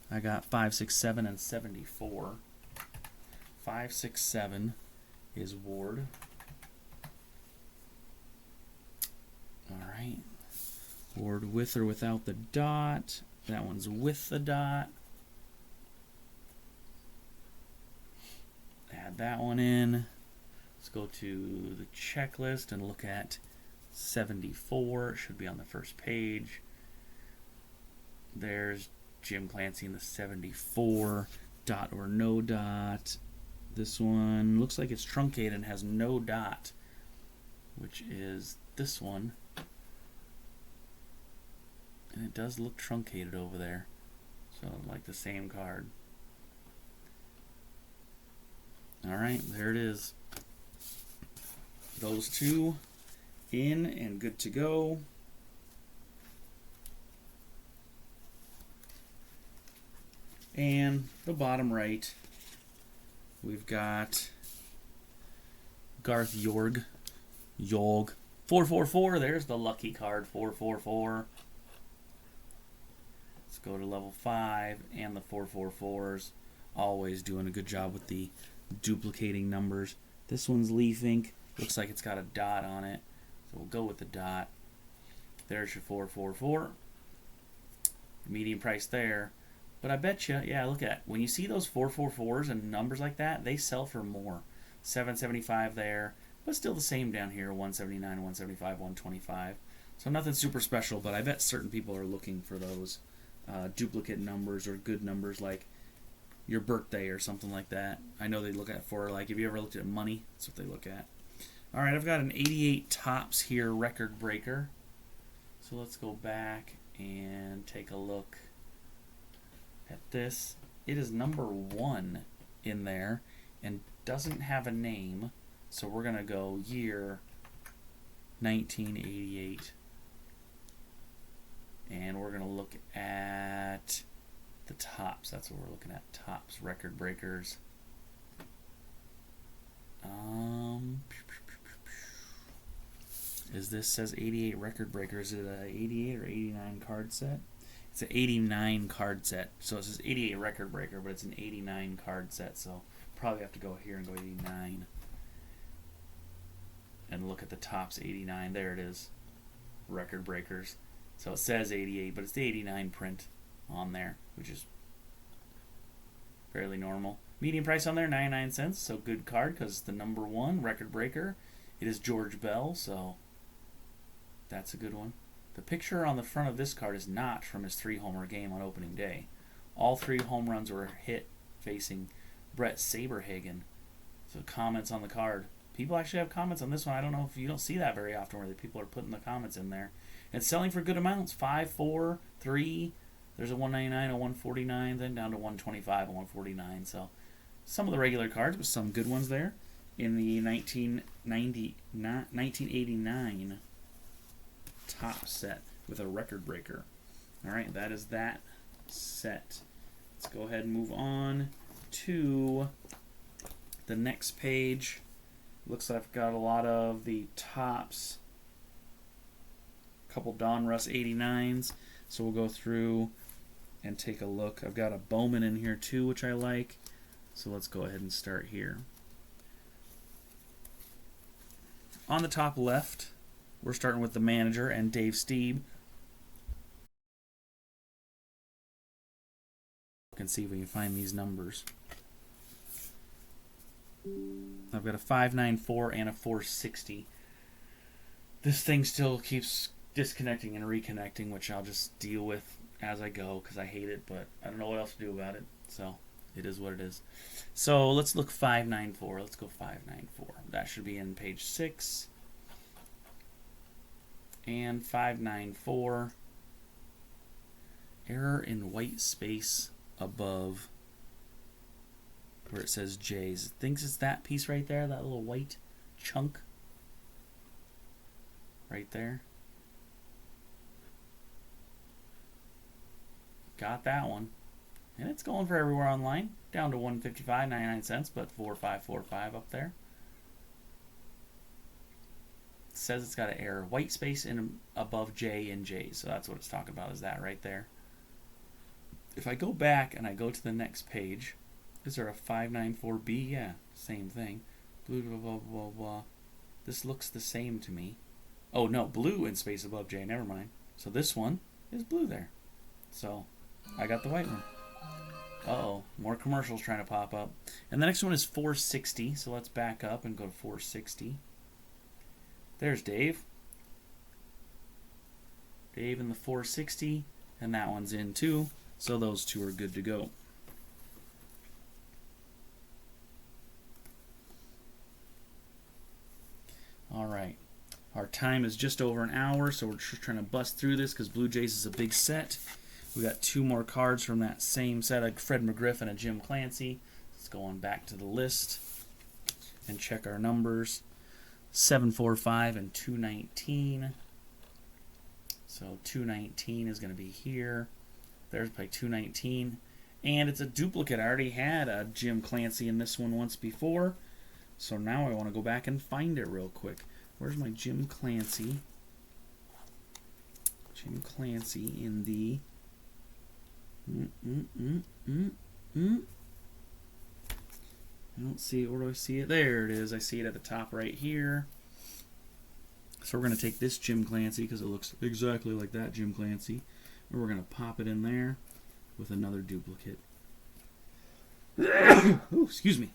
I got 5, 6, 7, and 74. 5, 6, 7 is Ward. Alright. Ward with or without the dot. That one's with the dot. Add that one in. Let's go to the checklist and look at 74. It should be on the first page. There's Jim Clancy in the 74. Dot or no dot. This one looks like it's truncated and has no dot, which is this one. And it does look truncated over there. So like the same card. Alright, there it is. Those two in and good to go. And the bottom right, we've got Garth Yorg Yog. 444. There's the lucky card. 444. Let's go to level 5 and the 444s. Always doing a good job with the duplicating numbers. This one's Leaf Ink. Looks like it's got a dot on it. So we'll go with the dot. There's your 444. Medium price there. But I bet you, yeah, look at when you see those 444s and numbers like that, they sell for more. 775 there, but still the same down here. 179, 175, 125. So nothing super special, but I bet certain people are looking for those duplicate numbers or good numbers like your birthday or something like that. I know they look at for, like, if you ever looked at money, that's what they look at. All right, I've got an 88 Topps here record breaker. So let's go back and take a look at this. It is number 1 in there and doesn't have a name. So we're going to go year 1988. And we're going to look at the Topps. That's what we're looking at. Topps record breakers. Is this says 88 record breaker? Is it a 88 or 89 card set? It's an 89 card set. So it says 88 record breaker, but it's an 89 card set. So probably have to go here and go 89 and look at the Topps 89. There it is. Record breakers. So it says 88, but it's the 89 print on there, which is fairly normal. Medium price on there, 99 cents. So good card because it's the number 1 record breaker. It is George Bell, so that's a good one. The picture on the front of this card is not from his 3-homer game on opening day. All 3 home runs were hit facing Brett Saberhagen. So comments on the card. People actually have comments on this one. I don't know if you don't see that very often where the people are putting the comments in there. It's selling for good amounts. 5, 4, 3. There's a 199, a 149, then down to 125 and 149. So some of the regular cards, but some good ones there. In the 1989 Topps set with a record breaker. All right, that is that set. Let's go ahead and move on to the next page. Looks like I've got a lot of the Topps. A couple Donruss 89s. So we'll go through and take a look. I've got a Bowman in here too, which I like. So let's go ahead and start here. On the top left, we're starting with the manager and Dave Stieb. You can see if we can find these numbers. I've got a 594 and a 460. This thing still keeps disconnecting and reconnecting, which I'll just deal with as I go because I hate it, but I don't know what else to do about it. So it is what it is. So let's look 594. Let's go 594. That should be in page 6. And 594. Error in white space above where it says J's. It thinks it's that piece right there, that little white chunk right there. Got that one. And it's going for everywhere online. Down to 155, 99 cents, but 4545 up there. It says it's got an error. White space in above J and J. So that's what it's talking about, is that right there. If I go back and I go to the next page, is there a 594B? Yeah, same thing. Blue, blah, blah, blah, blah. This looks the same to me. Oh, no, blue in space above J. Never mind. So this one is blue there. So I got the white one. Uh-oh, more commercials trying to pop up. And the next one is 460. So let's back up and go to 460. There's Dave. Dave in the 460. And that one's in too. So those two are good to go. All right. Our time is just over an hour, so we're just trying to bust through this because Blue Jays is a big set. We got 2 more cards from that same set, a Fred McGriff and a Jim Clancy. Let's go on back to the list and check our numbers. 745 and 219. So 219 is going to be here. There's play 219. And it's a duplicate. I already had a Jim Clancy in this one once before. So now I want to go back and find it real quick. Where's my Jim Clancy? Jim Clancy in the... I don't see it. Where do I see it? There it is. I see it at the top right here. So we're going to take this Jim Clancy because it looks exactly like that Jim Clancy. And we're going to pop it in there with another duplicate. Ooh, excuse me.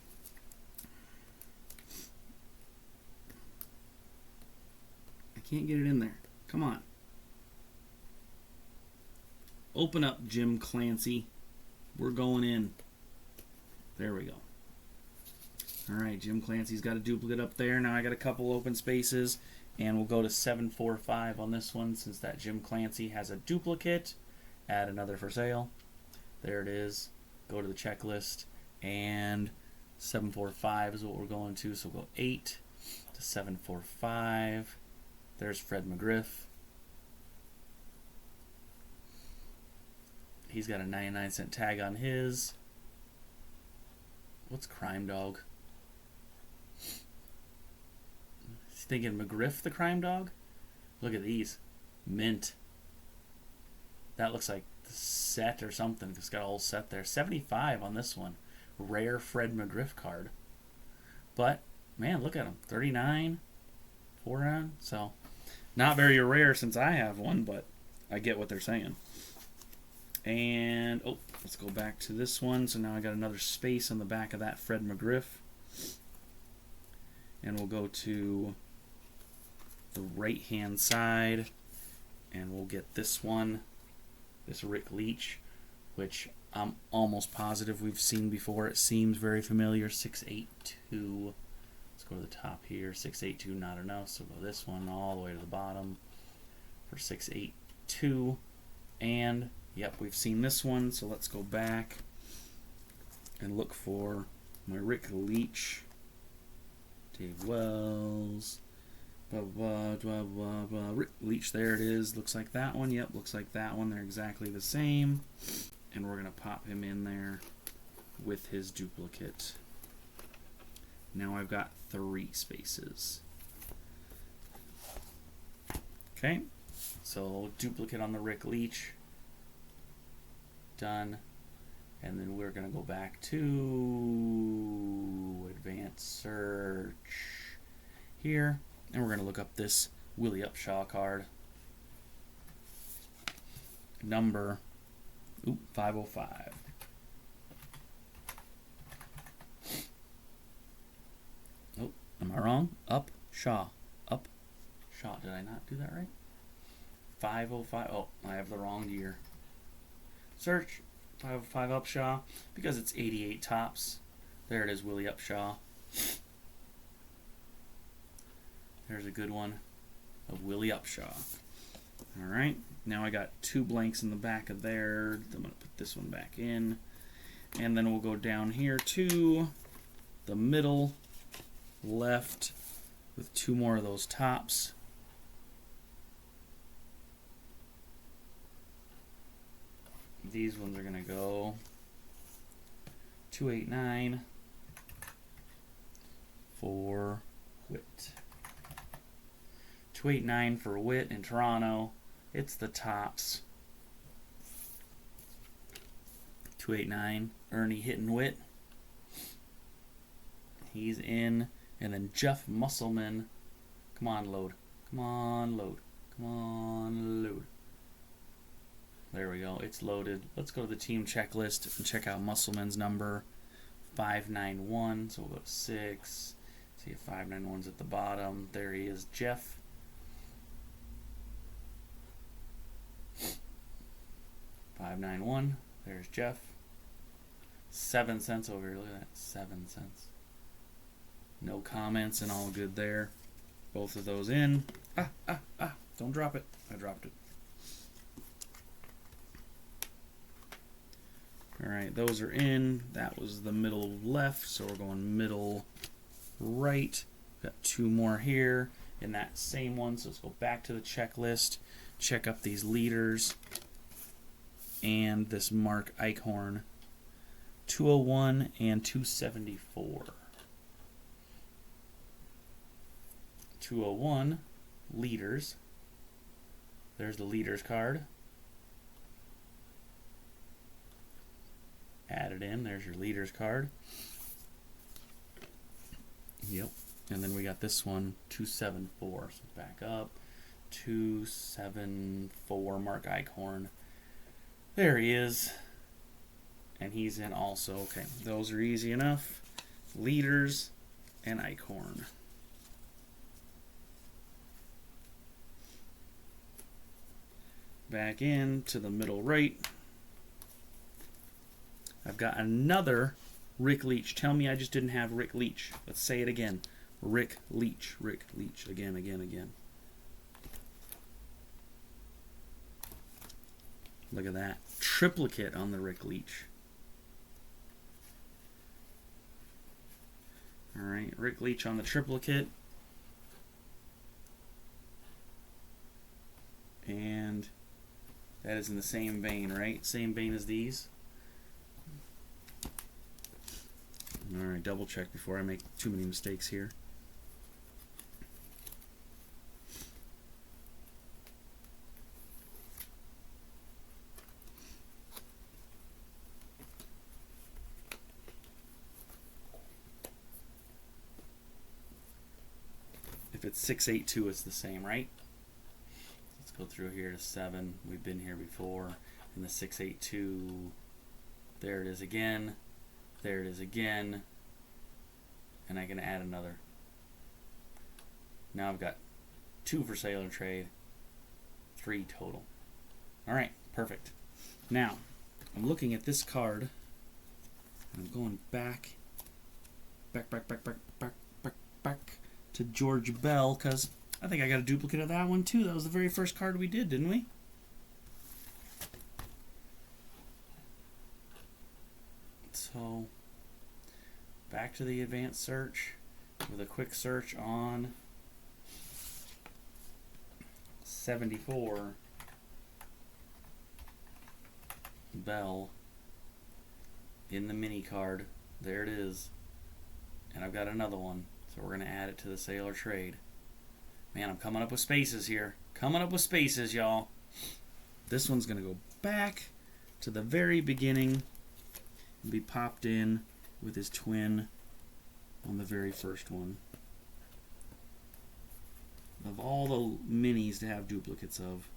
I can't get it in there. Come on. Open up, Jim Clancy. We're going in. There we go. Alright, Jim Clancy's got a duplicate up there. Now I got a couple open spaces. And we'll go to 745 on this one since that Jim Clancy has a duplicate. Add another for sale. There it is. Go to the checklist. And 745 is what we're going to. So we'll go 8 to 745. There's Fred McGriff. He's got a 99-cent tag on his. What's Crime Dog? Is he thinking McGriff the Crime Dog? Look at these. Mint. That looks like the set or something. It's got a whole set there. 75 on this one. Rare Fred McGriff card. But, man, look at him. 39. 4 on. So, not very rare since I have one, but I get what they're saying. And, oh, let's go back to this one. So now I got another space on the back of that Fred McGriff. And we'll go to the right-hand side. And we'll get this one, this Rick Leach, which I'm almost positive we've seen before. It seems very familiar. 682. Let's go to the top here. 682, not enough. So go this one all the way to the bottom for 682. And... yep, we've seen this one, so let's go back and look for my Rick Leach. Dave Wells. Blah, blah, blah, blah, blah. Rick Leach, there it is. Looks like that one. Yep, looks like that one. They're exactly the same. And we're going to pop him in there with his duplicate. Now I've got 3 spaces. Okay, so duplicate on the Rick Leach. Done. And then we're going to go back to advanced search here. And we're going to look up this Willie Upshaw card. Number 505. Oh, am I wrong? Upshaw. Upshaw. Did I not do that right? 505. Oh, I have the wrong year. Search 505 Upshaw because it's 88 tops. There it is, Willie Upshaw. There's a good one of Willie Upshaw. Alright, now I got 2 blanks in the back of there. I'm going to put this one back in. And then we'll go down here to the middle left with 2 more of those tops. These ones are going to go 289 for Witt. 289 for Witt in Toronto. It's the tops. 289. Ernie hitting Witt. He's in. And then Jeff Musselman. Come on, load. Come on, load. Come on, load. There we go. It's loaded. Let's go to the team checklist and check out Musselman's number. 591. So we'll go to 6. See if 591's at the bottom. There he is, Jeff. 591. There's Jeff. 7 cents over here. Look at that. 7 cents. No comments and all good there. Both of those in. Don't drop it. I dropped it. Alright, those are in. That was the middle left, so we're going middle right. Got 2 more here in that same one, so let's go back to the checklist. Check up these leaders. And this Mark Eichhorn. 201 and 274. 201, leaders. There's the leaders card. Add it in. There's your leaders card. Yep. And then we got this one, 274. So back up. 274, Mark Eichhorn. There he is. And he's in also. Okay, those are easy enough. Leaders and Eichhorn. Back in to the middle right. I've got another Rick Leach. Tell me I just didn't have Rick Leach. Let's say it again. Rick Leach. Rick Leach. Again, again, again. Look at that. Triplicate on the Rick Leach. Alright, Rick Leach on the triplicate. And that is in the same vein, right? Same vein as these. Alright, double check before I make too many mistakes here. If it's 682, it's the same, right? Let's go through here to 7. We've been here before. And the 682, there it is again. There it is again. And I can add another. Now I've got 2 for sale or trade. 3 total. Alright, perfect. Now, I'm looking at this card. And I'm going back to George Bell, because I think I got a duplicate of that one too. That was the very first card we did, didn't we? So, back to the advanced search with a quick search on 74 Bell in the mini card. There it is. And I've got another one. So we're going to add it to the sale or trade. Man, I'm coming up with spaces here. Coming up with spaces, y'all. This one's going to go back to the very beginning and be popped in with his twin on the very first one. Of all the minis to have duplicates of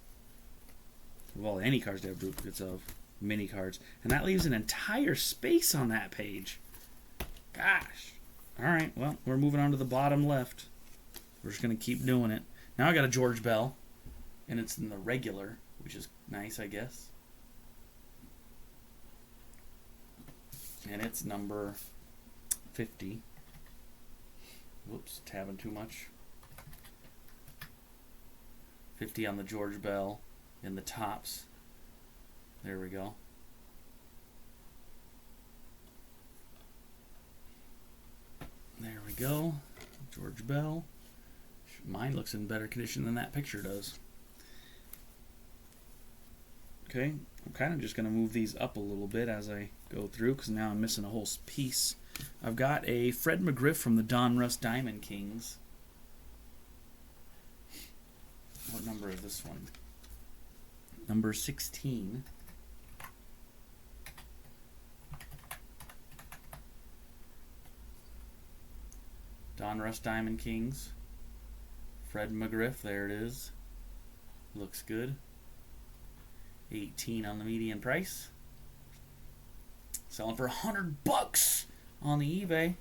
all any cards to have duplicates of, mini cards. And that leaves an entire space on that page. Gosh. Alright, well, we're moving on to the bottom left. We're just going to keep doing it. Now I got a George Bell, and it's in the regular, which is nice, I guess. And it's number 50. Whoops, tabbing too much. 50 on the George Bell in the tops. There we go. There we go. George Bell. Mine looks in better condition than that picture does. Okay, I'm kind of just going to move these up a little bit as I go through, because now I'm missing a whole piece. I've got a Fred McGriff from the Donruss Diamond Kings. What number is this one? Number 16. Donruss Diamond Kings. Fred McGriff, there it is. Looks good. 18 on the median price. Selling for $100 on the eBay.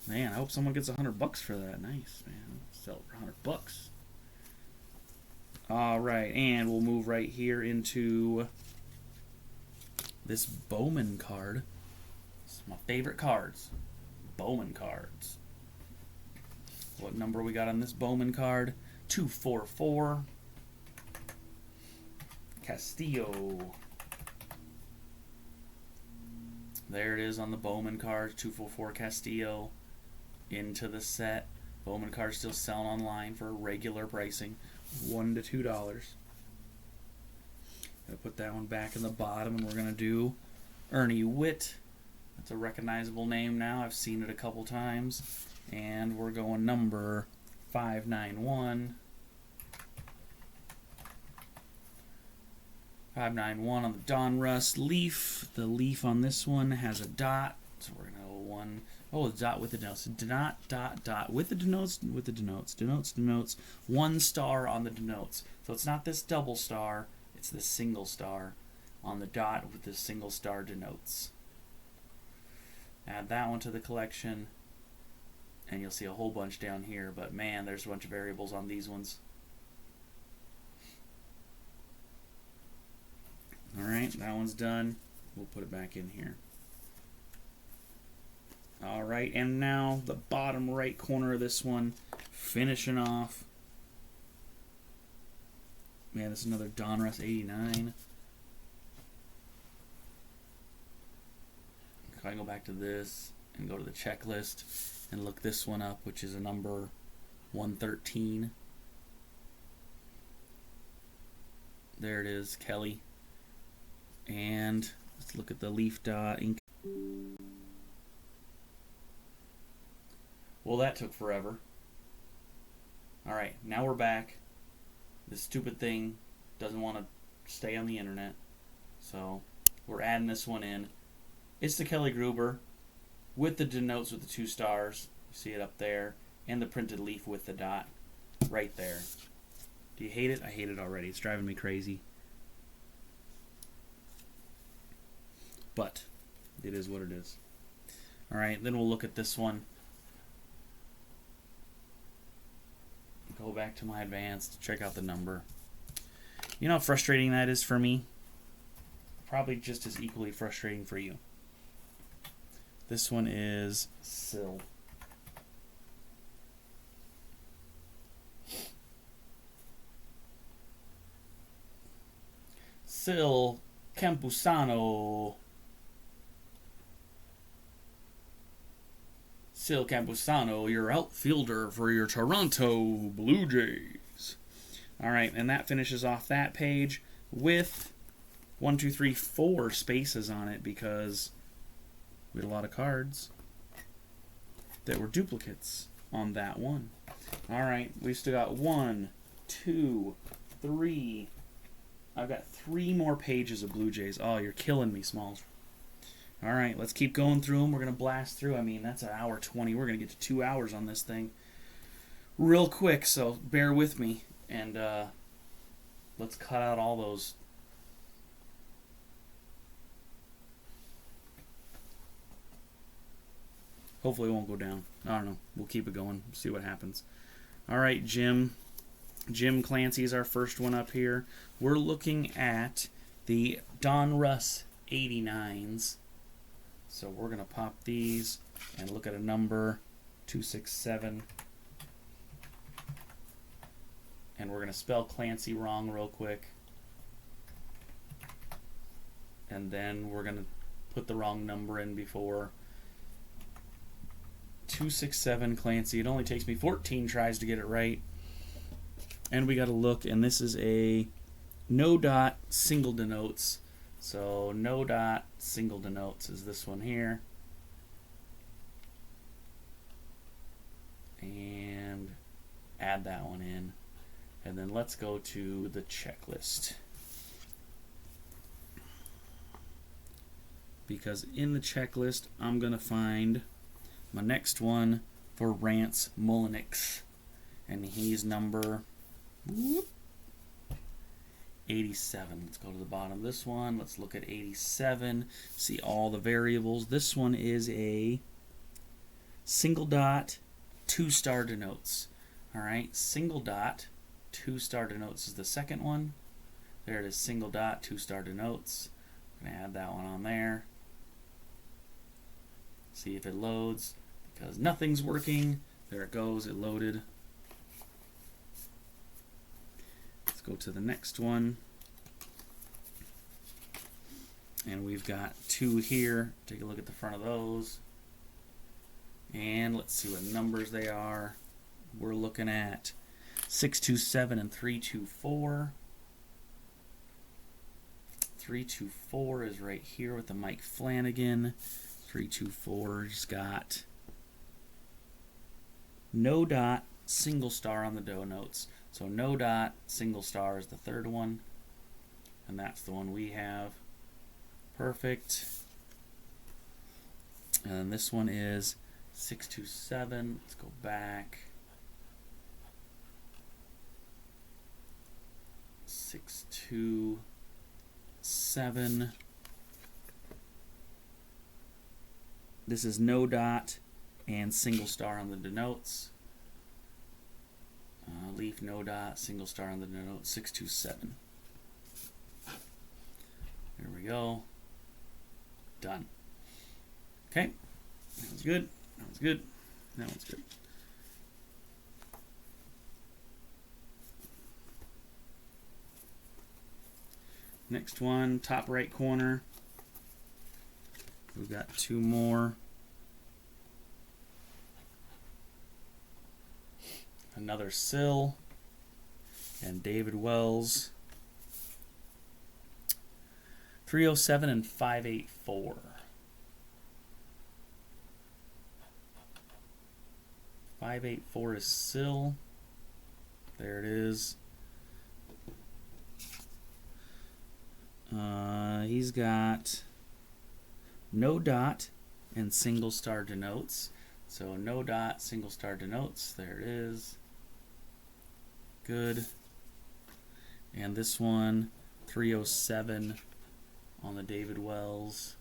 Man, I hope someone gets $100 for that. Nice, man. Sell it for $100. All right, and we'll move right here into this Bowman card. It's my favorite cards. Bowman cards. What number we got on this Bowman card? 244. Castillo. There it is on the Bowman card. 244 Castillo. Into the set. Bowman card still selling online for regular pricing. $1 to $2. Gonna put that one back in the bottom, and we're gonna do Ernie Witt. That's a recognizable name now. I've seen it a couple times. And we're going number 591. 591 on the Donruss Leaf. The leaf on this one has a dot, so we're gonna go one. Oh, the dot with the denotes. Dot with the denotes. 1 star on the denotes. So it's not this double star, it's this single star on the dot with the single star denotes. Add that one to the collection, and you'll see a whole bunch down here, but man, there's a bunch of variables on these ones. Alright, that one's done. We'll put it back in here. Alright, and now the bottom right corner of this one, finishing off. Man, this is another Donruss 89. I go back to this and go to the checklist and look this one up, which is a number 113. There it is, Kelly. And let's look at the leaf dot ink. Well, that took forever. Alright, now we're back. This stupid thing doesn't want to stay on the internet, so we're adding this one in. It's the Kelly Gruber with the denotes with the 2 stars. You see it up there. And the printed leaf with the dot right there. Do you hate it? I hate it already. It's driving me crazy. But it is what it is. Alright, then we'll look at this one. Go back to my advanced, check out the number. You know how frustrating that is for me? Probably just as equally frustrating for you. This one is Sil. Sil Campusano. Sil Campusano, your outfielder for your Toronto Blue Jays. Alright, and that finishes off that page with 1, 2, 3, 4 spaces on it because we had a lot of cards that were duplicates on that one. Alright, we still got 1, 2, 3. I've got 3 more pages of Blue Jays. Oh, you're killing me, Smalls. Alright, let's keep going through them. We're going to blast through. I mean, that's an hour 20. We're going to get to 2 hours on this thing real quick, so bear with me. And let's cut out all those. Hopefully it won't go down. I don't know. We'll keep it going. See what happens. Alright, Jim. Jim Clancy is our first one up here. We're looking at the Donruss 89s. So we're going to pop these and look at a number 267. And we're going to spell Clancy wrong real quick. And then we're going to put the wrong number in before. 267 Clancy. It only takes me 14 tries to get it right. And we got to look, and this is a no dot single denotes. So no dot single denotes is this one here. And add that one in. And then let's go to the checklist. Because in the checklist, I'm going to find my next one for Rance Mulliniks. And he's number 87. Let's go to the bottom of this one. Let's look at 87. See all the variables. This one is a single dot 2-star denotes. Alright, single dot 2-star denotes is the second one. There it is, single dot 2-star denotes. I'm going to add that one on there. See if it loads. Because nothing's working. There it goes, it loaded. Let's go to the next one. And we've got 2 here. Take a look at the front of those. And let's see what numbers they are. We're looking at 627 and 324. 324 is right here with the Mike Flanagan. 324's got no dot single star on the denotes. So no dot, single star is the third one. And that's the one we have. Perfect. And then this one is 627. Let's go back. 627. This is no dot and single star on the denotes. Leaf, no dot, single star on the denotes, 627. There we go. Done. Okay. That one's good. That one's good. That one's good. Next one, top right corner. We've got two more. Another Sill and David Wells. 307 and 584. 584 is Sill. There it is. He's got no dot and single star denotes. So no dot, single star denotes. There it is. Good. And this one, 307 on the David Wells.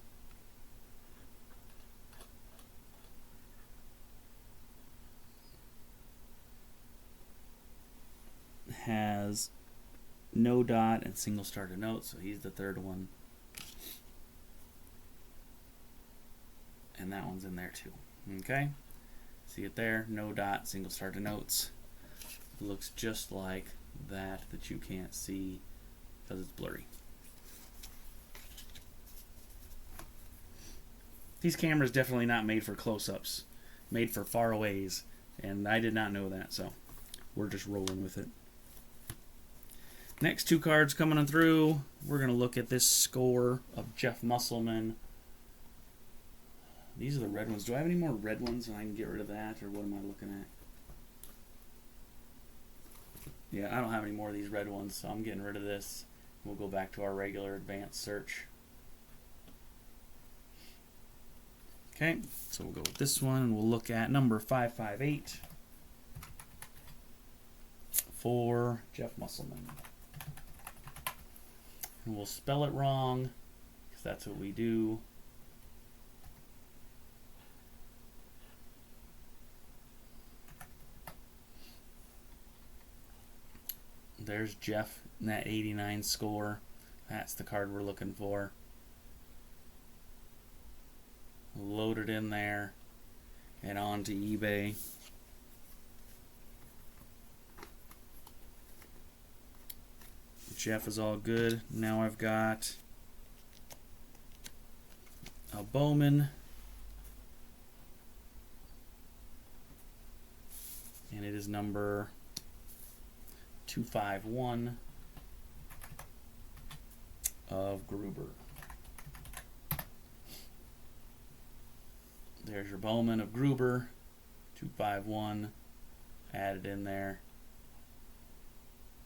Has no dot and single star denotes, so he's the third one. And that one's in there too. Okay? See it there? No dot, single star denotes. Looks just like that you can't see because it's blurry. These cameras definitely not made for close-ups, made for far-aways, and I did not know that, so we're just rolling with it. Next two cards coming through, we're going to look at this score of Jeff Musselman. These are the red ones. Do I have any more red ones and I can get rid of that, or what am I looking at? Yeah, I don't have any more of these red ones, so I'm getting rid of this. We'll go back to our regular advanced search. Okay, so we'll go with this one, and we'll look at number 558 for Jeff Musselman. And we'll spell it wrong, because that's what we do. There's Jeff in that 89 score. That's the card we're looking for. Load it in there and on to eBay. Jeff is all good. Now I've got a Bowman, and it is number 251 of Gruber. There's your Bowman of Gruber, 251, added in there,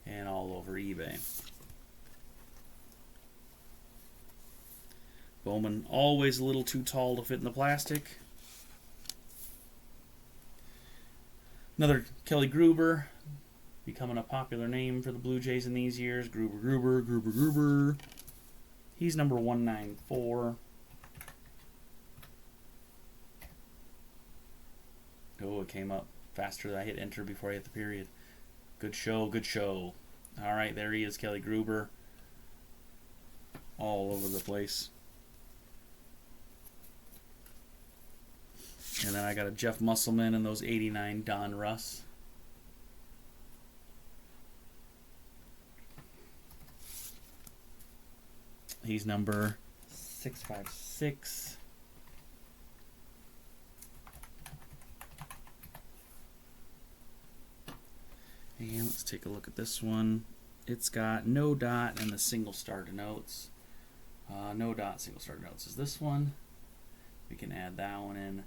and all over eBay. Bowman always a little too tall to fit in the plastic. Another Kelly Gruber, becoming a popular name for the Blue Jays in these years. Gruber. He's number 194. Oh, it came up faster than I hit enter before I hit the period. Good show, good show. All right, there he is, Kelly Gruber. All over the place. And then I got a Jeff Musselman and those 89 Don Russ. He's number 656. And let's take a look at this one. It's got no dot and the single star denotes. No dot, single star denotes is this one. We can add that one in.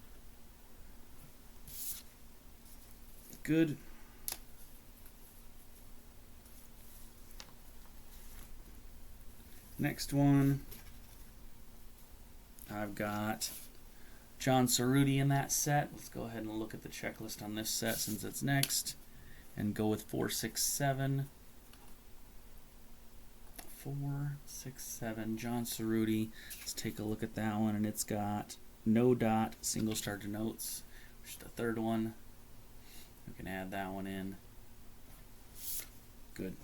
Good. Next one, I've got John Cerruti in that set. Let's go ahead and look at the checklist on this set since it's next, and go with 467. 467, John Cerruti. Let's take a look at that one, and it's got no dot, single star denotes, which is the third one. We can add that one in. Good.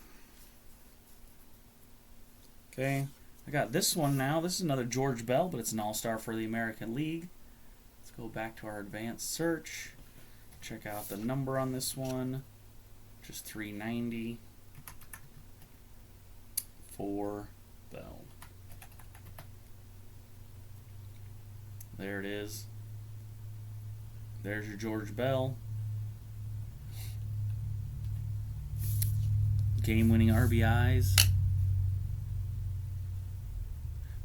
Okay, I got this one now. This is another George Bell, but it's an all-star for the American League. Let's go back to our advanced search. Check out the number on this one, just 390. For Bell. There it is. There's your George Bell. Game-winning RBIs.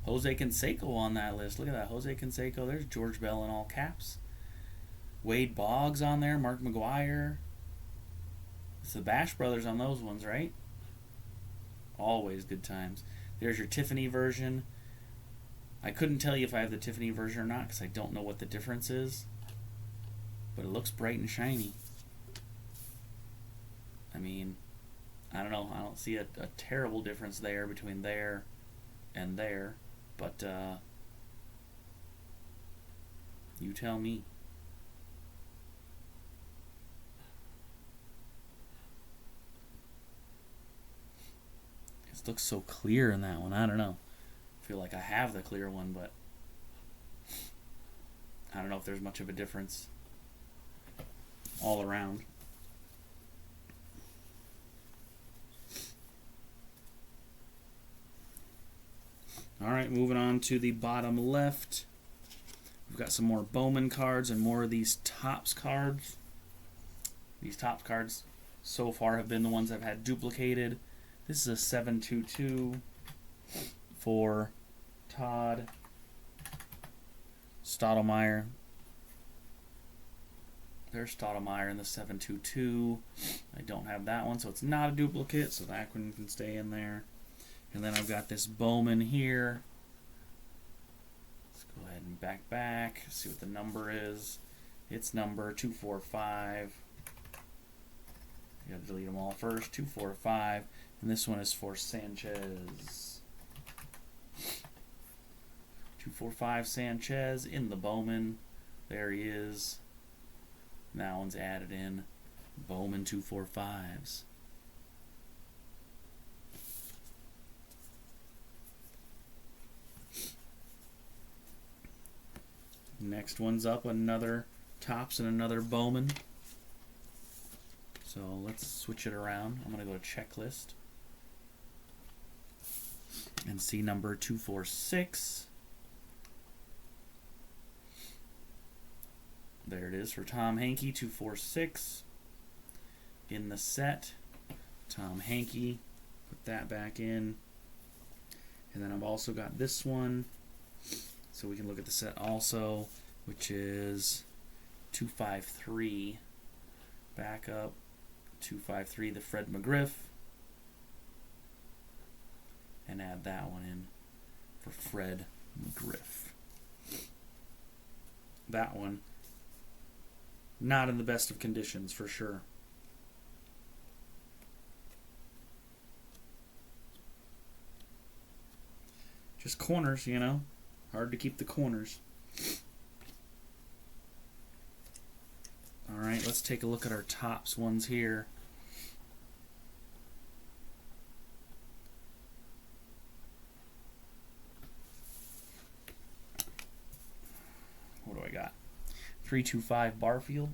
Jose Canseco on that list. Look at that. Jose Canseco. There's George Bell in all caps. Wade Boggs on there. Mark McGwire. It's the Bash Brothers on those ones, right? Always good times. There's your Tiffany version. I couldn't tell you if I have the Tiffany version or not because I don't know what the difference is. But it looks bright and shiny. I mean, I don't know. I don't see a terrible difference there between there and there. But you tell me. Looks so clear in that one. I don't know. I feel like I have the clear one, but I don't know if there's much of a difference all around. All right, moving on to the bottom left. We've got some more Bowman cards and more of these Topps cards. These Topps cards so far have been the ones I've had duplicated. This is a 722 for Todd Stottlemyre. There's Stottlemyre in the 722. I don't have that one, so it's not a duplicate, so that one can stay in there. And then I've got this Bowman here. Let's go ahead and back, see what the number is. It's number 245. You gotta delete them all first. 245. And this one is for Sanchez. 245 Sanchez in the Bowman. There he is. And that one's added in. Bowman 245s. Next one's up, another Topps and another Bowman. So let's switch it around. I'm going to go to checklist and see number 246. There it is for Tom Hankey, 246 in the set. Tom Hankey, put that back in. And then I've also got this one, so we can look at the set also, which is 253. Back up, 253, the Fred McGriff. And add that one in for Fred McGriff. That one, not in the best of conditions for sure. Just corners, you know. Hard to keep the corners. Alright, let's take a look at our Topps ones here. What do I got? 325 Barfield.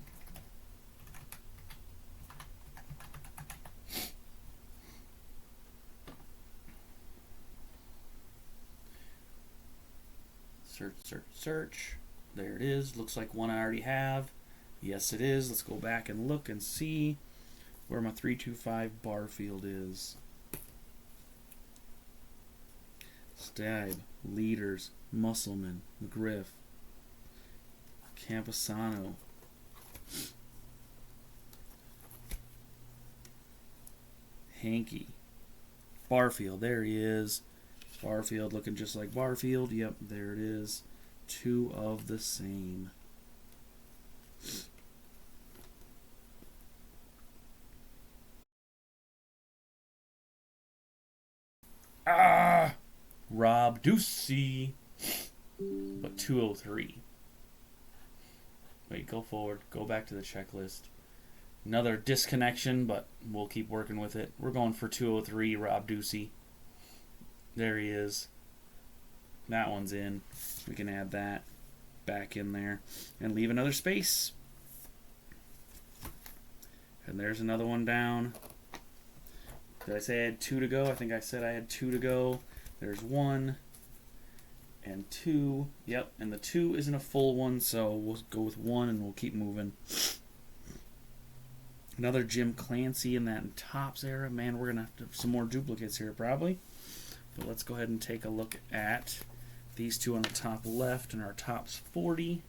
Search, search, search. There it is. Looks like one I already have. Yes, it is. Let's go back and look and see where my 325 Barfield is. Stab, Leaders, Musselman, McGriff, Campusano, Hankey, Barfield. There he is. Barfield looking just like Barfield. Yep, there it is. 2 of the same. Ah! Rob Ducey. But 203. Wait, go forward. Go back to the checklist. Another disconnection, but we'll keep working with it. We're going for 203, Rob Ducey. There he is. That one's in. We can add that back in there and leave another space. And there's another one down. Did I say I had 2 to go? I think I said I had 2 to go. There's 1 and 2. Yep, and the 2 isn't a full one, so we'll go with 1 and we'll keep moving. Another Jim Clancy in that Topps era. Man, we're going to have some more duplicates here probably. But let's go ahead and take a look at these 2 on the top left in our Topps 40.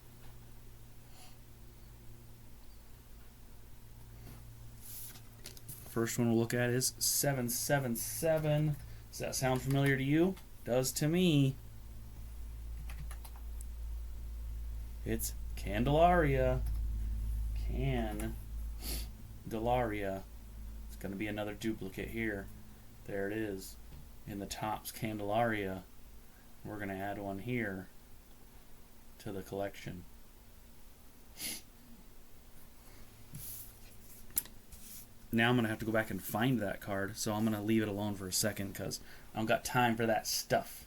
First one we'll look at is 777. Does that sound familiar to you? Does to me. It's Candelaria. Candelaria. It's going to be another duplicate here. There it is. In the Topps Candelaria. We're going to add one here to the collection. Now I'm going to have to go back and find that card, so I'm going to leave it alone for a second because I don't got time for that stuff.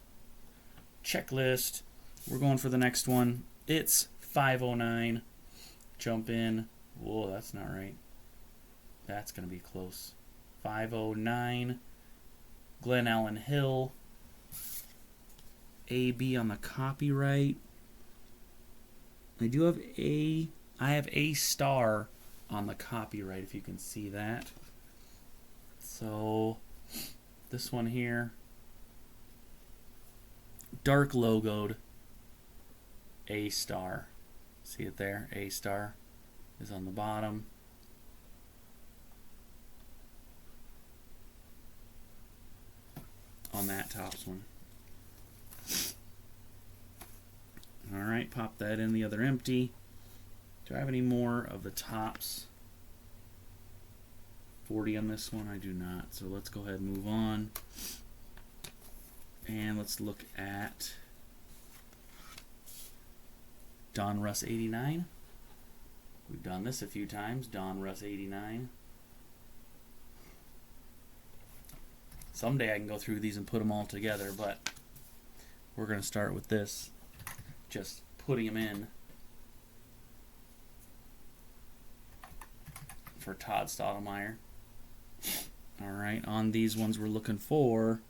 Checklist. We're going for the next one. It's 509. Jump in. Whoa, that's not right. That's going to be close. 509. Glenn Allen Hill. AB on the copyright. I do have I have A star on the copyright, if you can see that. So this one here, dark logoed A star. See it there? A star is on the bottom. On that Topps one. Alright, pop that in, the other empty. Do I have any more of the Topps 40 on this one? I do not. So let's go ahead and move on. And let's look at Donruss 89. We've done this a few times. Donruss 89. Someday I can go through these and put them all together, but we're going to start with this. Just putting them in for Todd Stottlemyre. Alright, on these ones we're looking for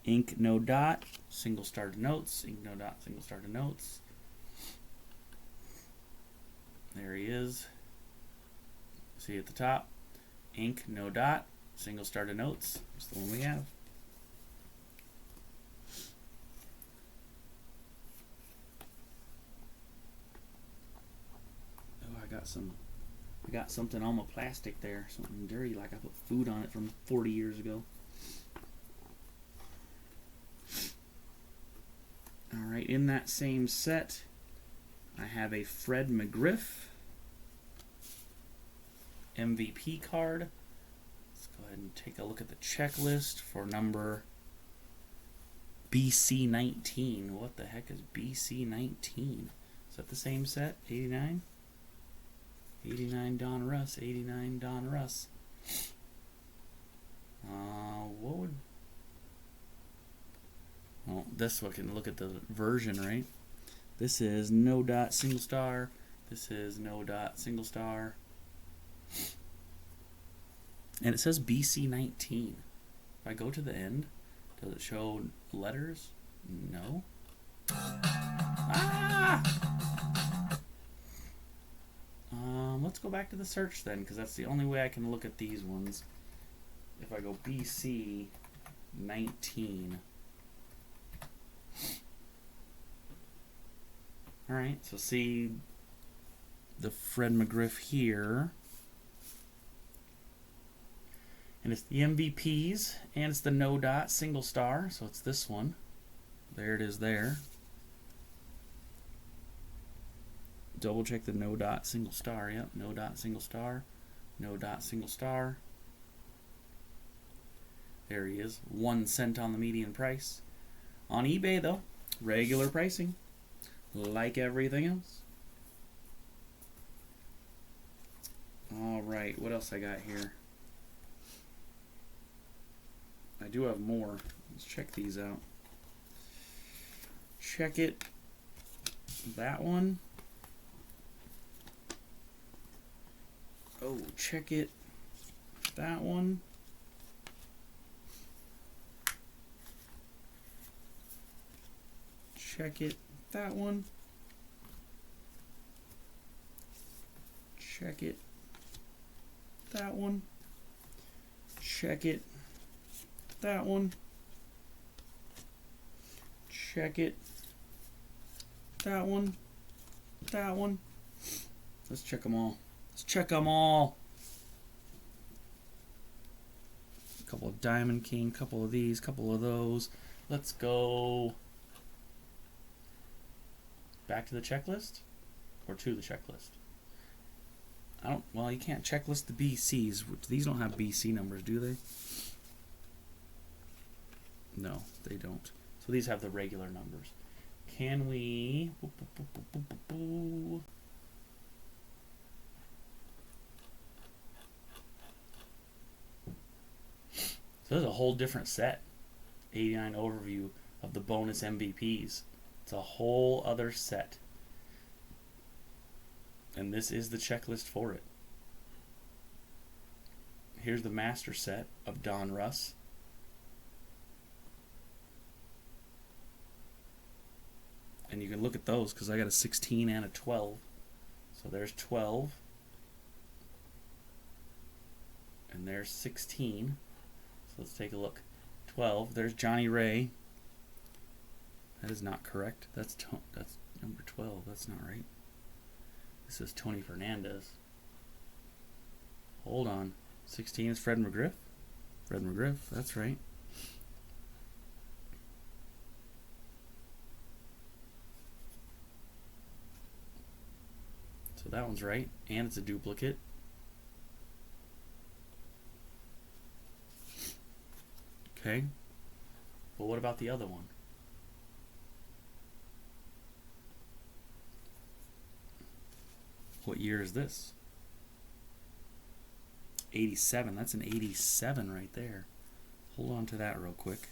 ink no dot, single star to notes, ink no dot, single star to notes. There he is. See at the top, ink no dot, single star to notes. That's the one we have. Oh, I got something on my plastic there, something dirty, like I put food on it from 40 years ago. Alright, in that same set, I have a Fred McGriff MVP card. Let's go ahead and take a look at the checklist for number BC19. What the heck is BC19? Is that the same set? 89? 89 Donruss. 89 Donruss. What would... Well, this one can look at the version, right? This is no dot single star. This is no dot single star. And it says BC19. If I go to the end, does it show letters? No. Ah! Let's go back to the search then, because that's the only way I can look at these ones. If I go BC19. Alright, so see the Fred McGriff here. And it's the MVPs, and it's the no dot single star, so it's this one. There it is there. Double check the no dot single star. Yep, no dot single star. No dot single star. There he is. 1 cent on the median price. On eBay, though, regular pricing. Like everything else. Alright, what else I got here? I do have more. Let's check these out. Check it. That one. Oh, check it. That one. Check it. That one. Check it. That one. Check it. That one. Check it. That one. That one. Let's check them all. Let's check them all. A couple of Diamond King, couple of these, couple of those. Let's go back to the checklist or to the checklist. Well, you can't checklist the BCs. These don't have BC numbers, do they? No, they don't. So these have the regular numbers. Can we... So there's a whole different set. 89 overview of the bonus MVPs. It's a whole other set. And this is the checklist for it. Here's the master set of Donruss. And you can look at those because I got a 16 and a 12. So there's 12. And there's 16. So let's take a look. 12. There's Johnny Ray. That is not correct. That's number 12. That's not right. This is Tony Fernandez. Hold on. 16 is Fred McGriff. Fred McGriff. That's right. So that one's right. And it's a duplicate. Okay. But what about the other one? What year is this? 87. That's an 87 right there. Hold on to that real quick.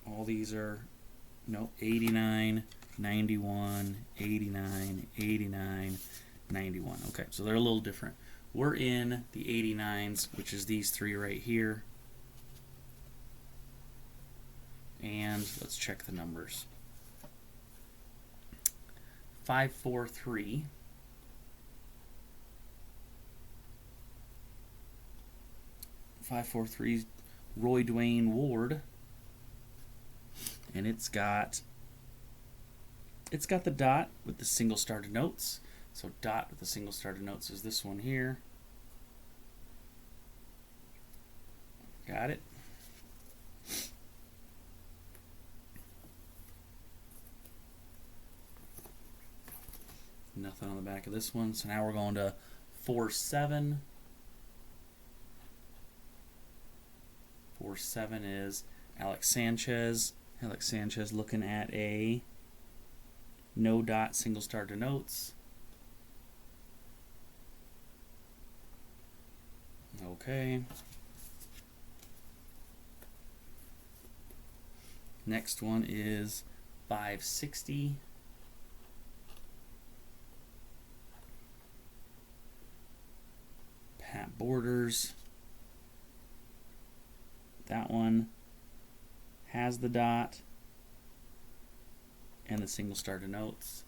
All these are, no, 89, 91, 89, 89, 91. Okay, so they're a little different. We're in the 89s, which is these three right here. And let's check the numbers. 543. 543 Roy Dwayne Ward. And it's got the dot with the single started notes. So dot with the single started notes is this one here. Got it? Nothing on the back of this one. So now we're going to 4-7. 4-7 is Alex Sanchez. Alex Sanchez looking at a no dot single star denotes. Okay. Next one is 560. Pat Borders. That one has the dot and the single star denotes.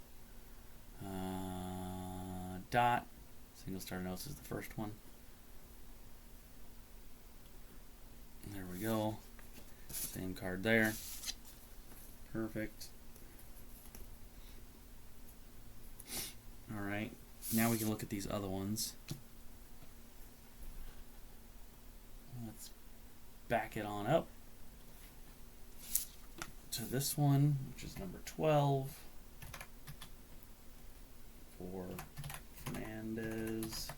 Dot, single star denotes is the first one. There we go. Same card there. Perfect. Alright, now we can look at these other ones. Let's back it on up. this one, which is number 12 for Fernandez.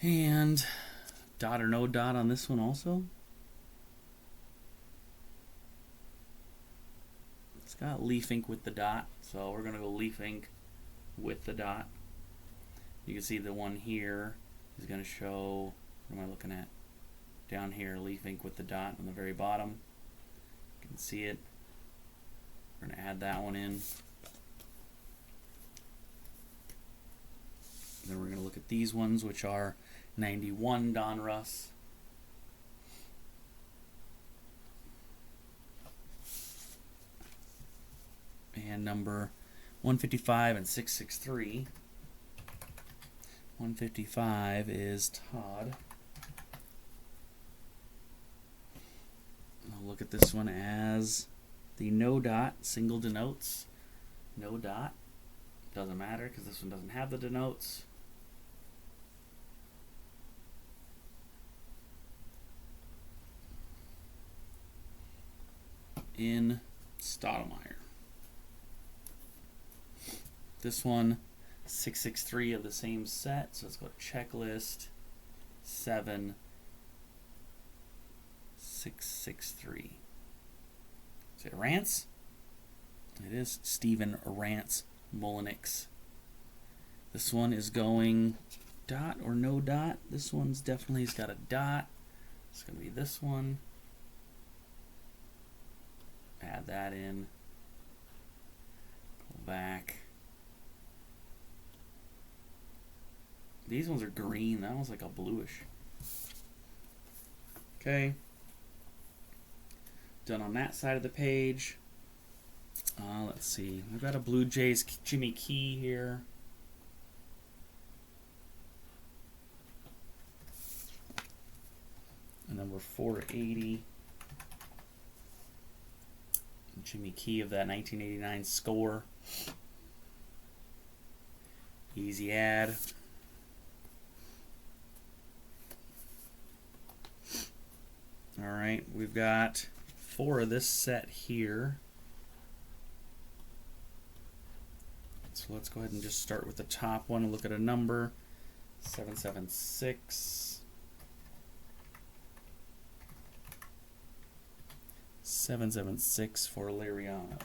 And dot or no dot on this one also. It's got leaf ink with the dot, so we're going to go leaf ink with the dot. You can see the one here is going to show, what am I looking at? Down here, leaf ink with the dot on the very bottom. You can see it. We're going to add that one in. Then we're going to look at these ones, which are 91 Donruss. And number 155 and 663. 155 is Todd. I'll look at this one as the no dot, single denotes. No dot. Doesn't matter because this one doesn't have the denotes. In Stottlemyre. This one, 663 of the same set, so let's go to checklist 7 663. Is it Rance? It is Steven Rance Mulliniks. This one is going dot or no dot. This one's definitely got a dot. It's going to be this one. Add that in. Go back. These ones are green. That one's like a bluish. Okay. Done on that side of the page. Let's see. We've got a Blue Jays Jimmy Key here. A number 480. Jimmy Key of that 1989 score. Easy add. Alright, we've got 4 of this set here. So let's go ahead and just start with the top one and look at a number. 776. 776 for Liriano.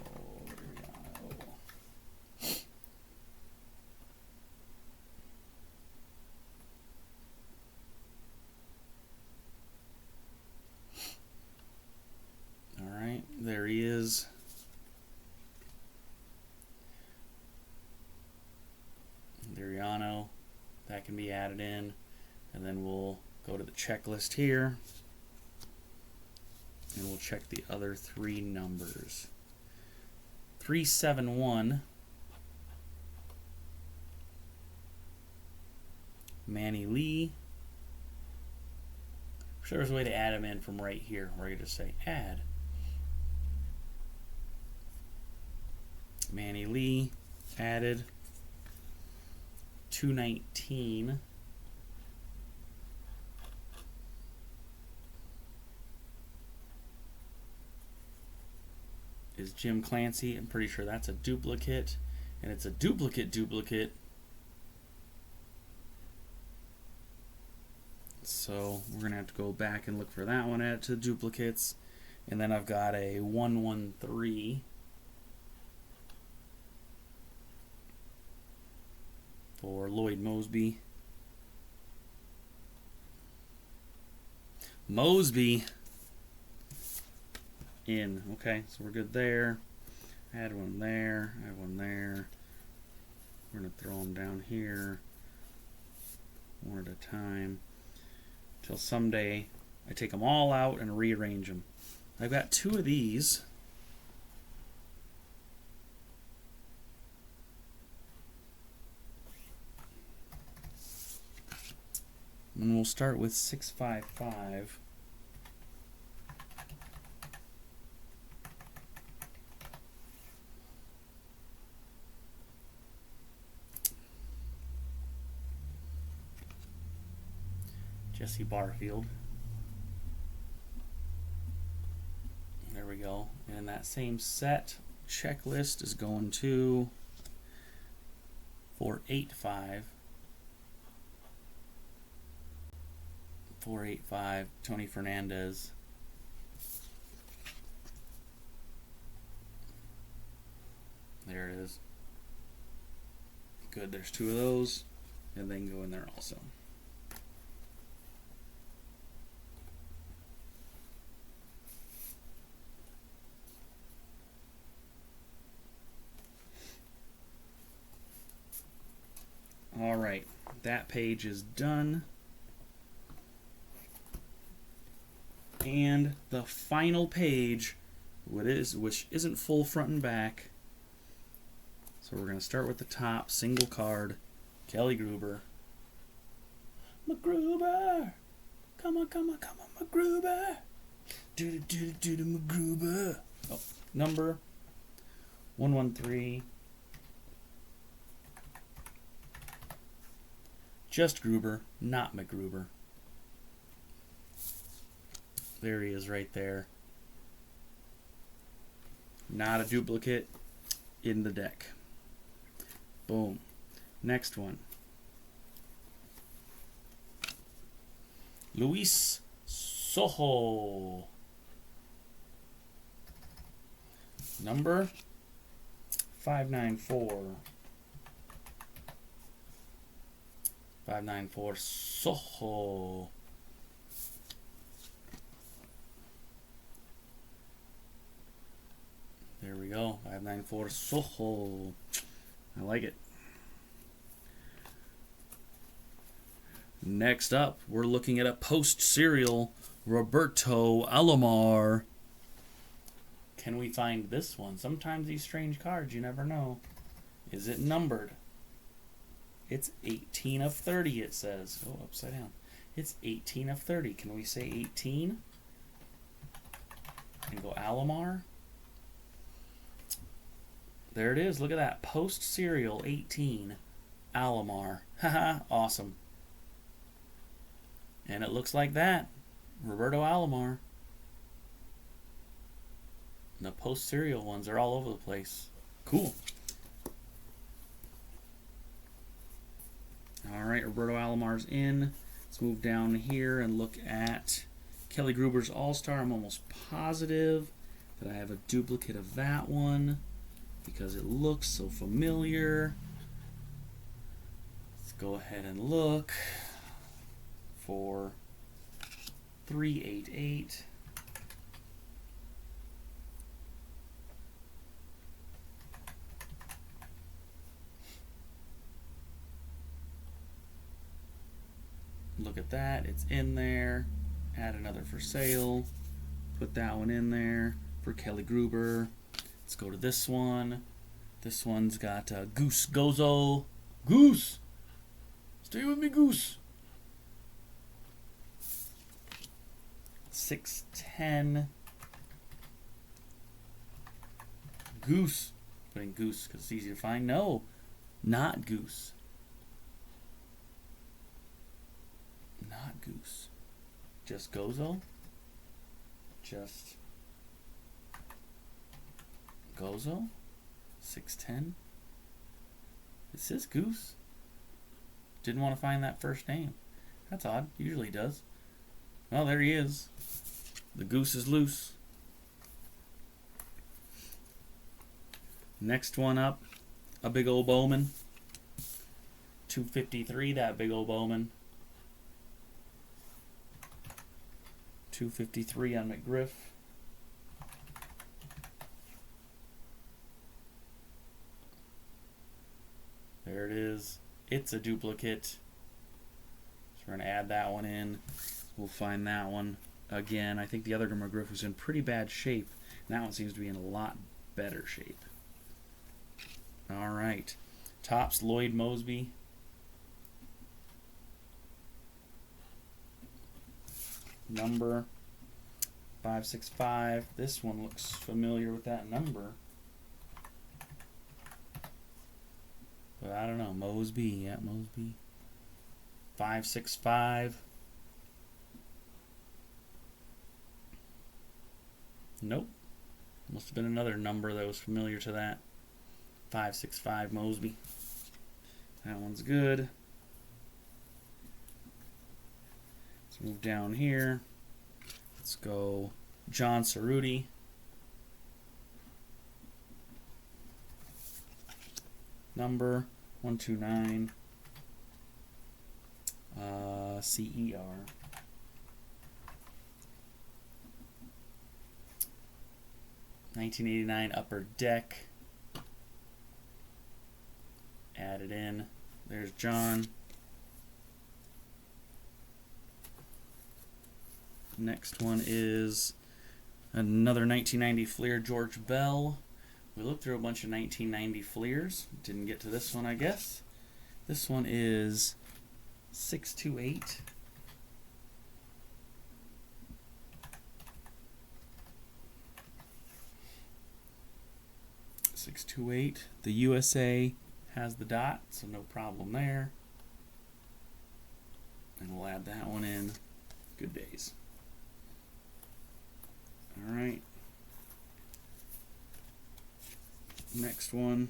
Alright, there he is. Liriano. That can be added in. And then we'll go to the checklist here. And we'll check the other 3 numbers. 371. Manny Lee. I'm sure there's a way to add him in from right here, where I could just say add. Manny Lee added. 219. Is Jim Clancy. I'm pretty sure that's a duplicate, and it's a duplicate. So we're gonna have to go back and look for that one, add to the duplicates. And then I've got a 113 for Lloyd Moseby. In. Okay, so we're good there. Add one there, add one there. We're going to throw them down here one at a time until someday I take them all out and rearrange them. I've got 2 of these. And we'll start with 655. Jesse Barfield. we go. And that same set checklist is going to 485. 485, Tony Fernandez. There it is. Good, there's 2 of those, and they can go in there also. All right, that page is done. And the final page, which isn't full front and back. So we're going to start with the top, single card, Kelly Gruber. McGruber! Come on, McGruber! Do McGruber! Oh, number 113. Just Gruber, not McGruber. There he is right there. Not a duplicate in the deck. Boom. Next one. Luis Sojo. Number 594. 594 Sojo. There we go. 594 Sojo. I like it. Next up, we're looking at a post-serial Roberto Alomar. Can we find this one? Sometimes these strange cards, you never know. Is it numbered? It's 18 of 30, it says. Oh, upside down. It's 18 of 30. Can we say 18? And go Alomar? There it is. Look at that. Post-serial 18. Alomar. Haha, awesome. And it looks like that. Roberto Alomar. The post-serial ones are all over the place. Cool. Alright, Roberto Alomar's in. Let's move down here and look at Kelly Gruber's All-Star. I'm almost positive that I have a duplicate of that one because it looks so familiar. Let's go ahead and look for 388. Look at that, it's in there. Add another for sale. Put that one in there for Kelly Gruber. Let's go to this one. This one's got Goose Gozo. Goose! Stay with me, Goose. 610. Goose. Putting Goose because it's easy to find. No, not Goose. Not Goose. Just Gozo. Just Gozo. 610. It says Goose. Didn't want to find that first name. That's odd. Usually does. Well, there he is. The goose is loose. Next one up, a big old Bowman. 253, that big old Bowman. 253 on McGriff. There it is. It's a duplicate. So we're going to add that one in. We'll find that one again. I think the other McGriff was in pretty bad shape. And that one seems to be in a lot better shape. All right. Topps Lloyd Moseby. Number 565. This one looks familiar with that number. But I don't know. Moseby. Yeah, Moseby. 565. Nope. Must have been another number that was familiar to that. 565 Mosby. That one's good. Let's move down here. Let's go John Cerruti. Number 129. CER. $19.89 Upper Deck. Add it in. There's John. Next one is another 1990 Fleer, George Bell. We looked through a bunch of 1990 Fleers. Didn't get to this one, I guess. This one is 628. The USA has the dot, so no problem there. And we'll add that one in. Good days. All right. Next one.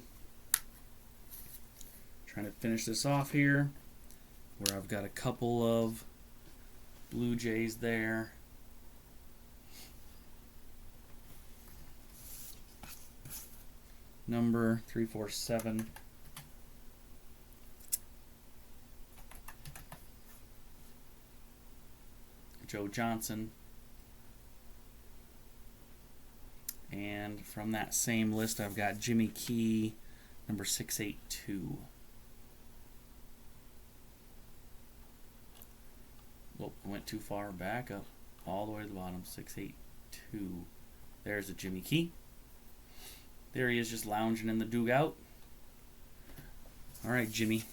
Trying to finish this off here, where I've got a couple of Blue Jays there. Number 347. Joe Johnson. And from that same list, I've got Jimmy Key, number 682. Oh, I went too far back up, all the way to the bottom, 682. There's a Jimmy Key. There he is, just lounging in the dugout. All right, Jimmy,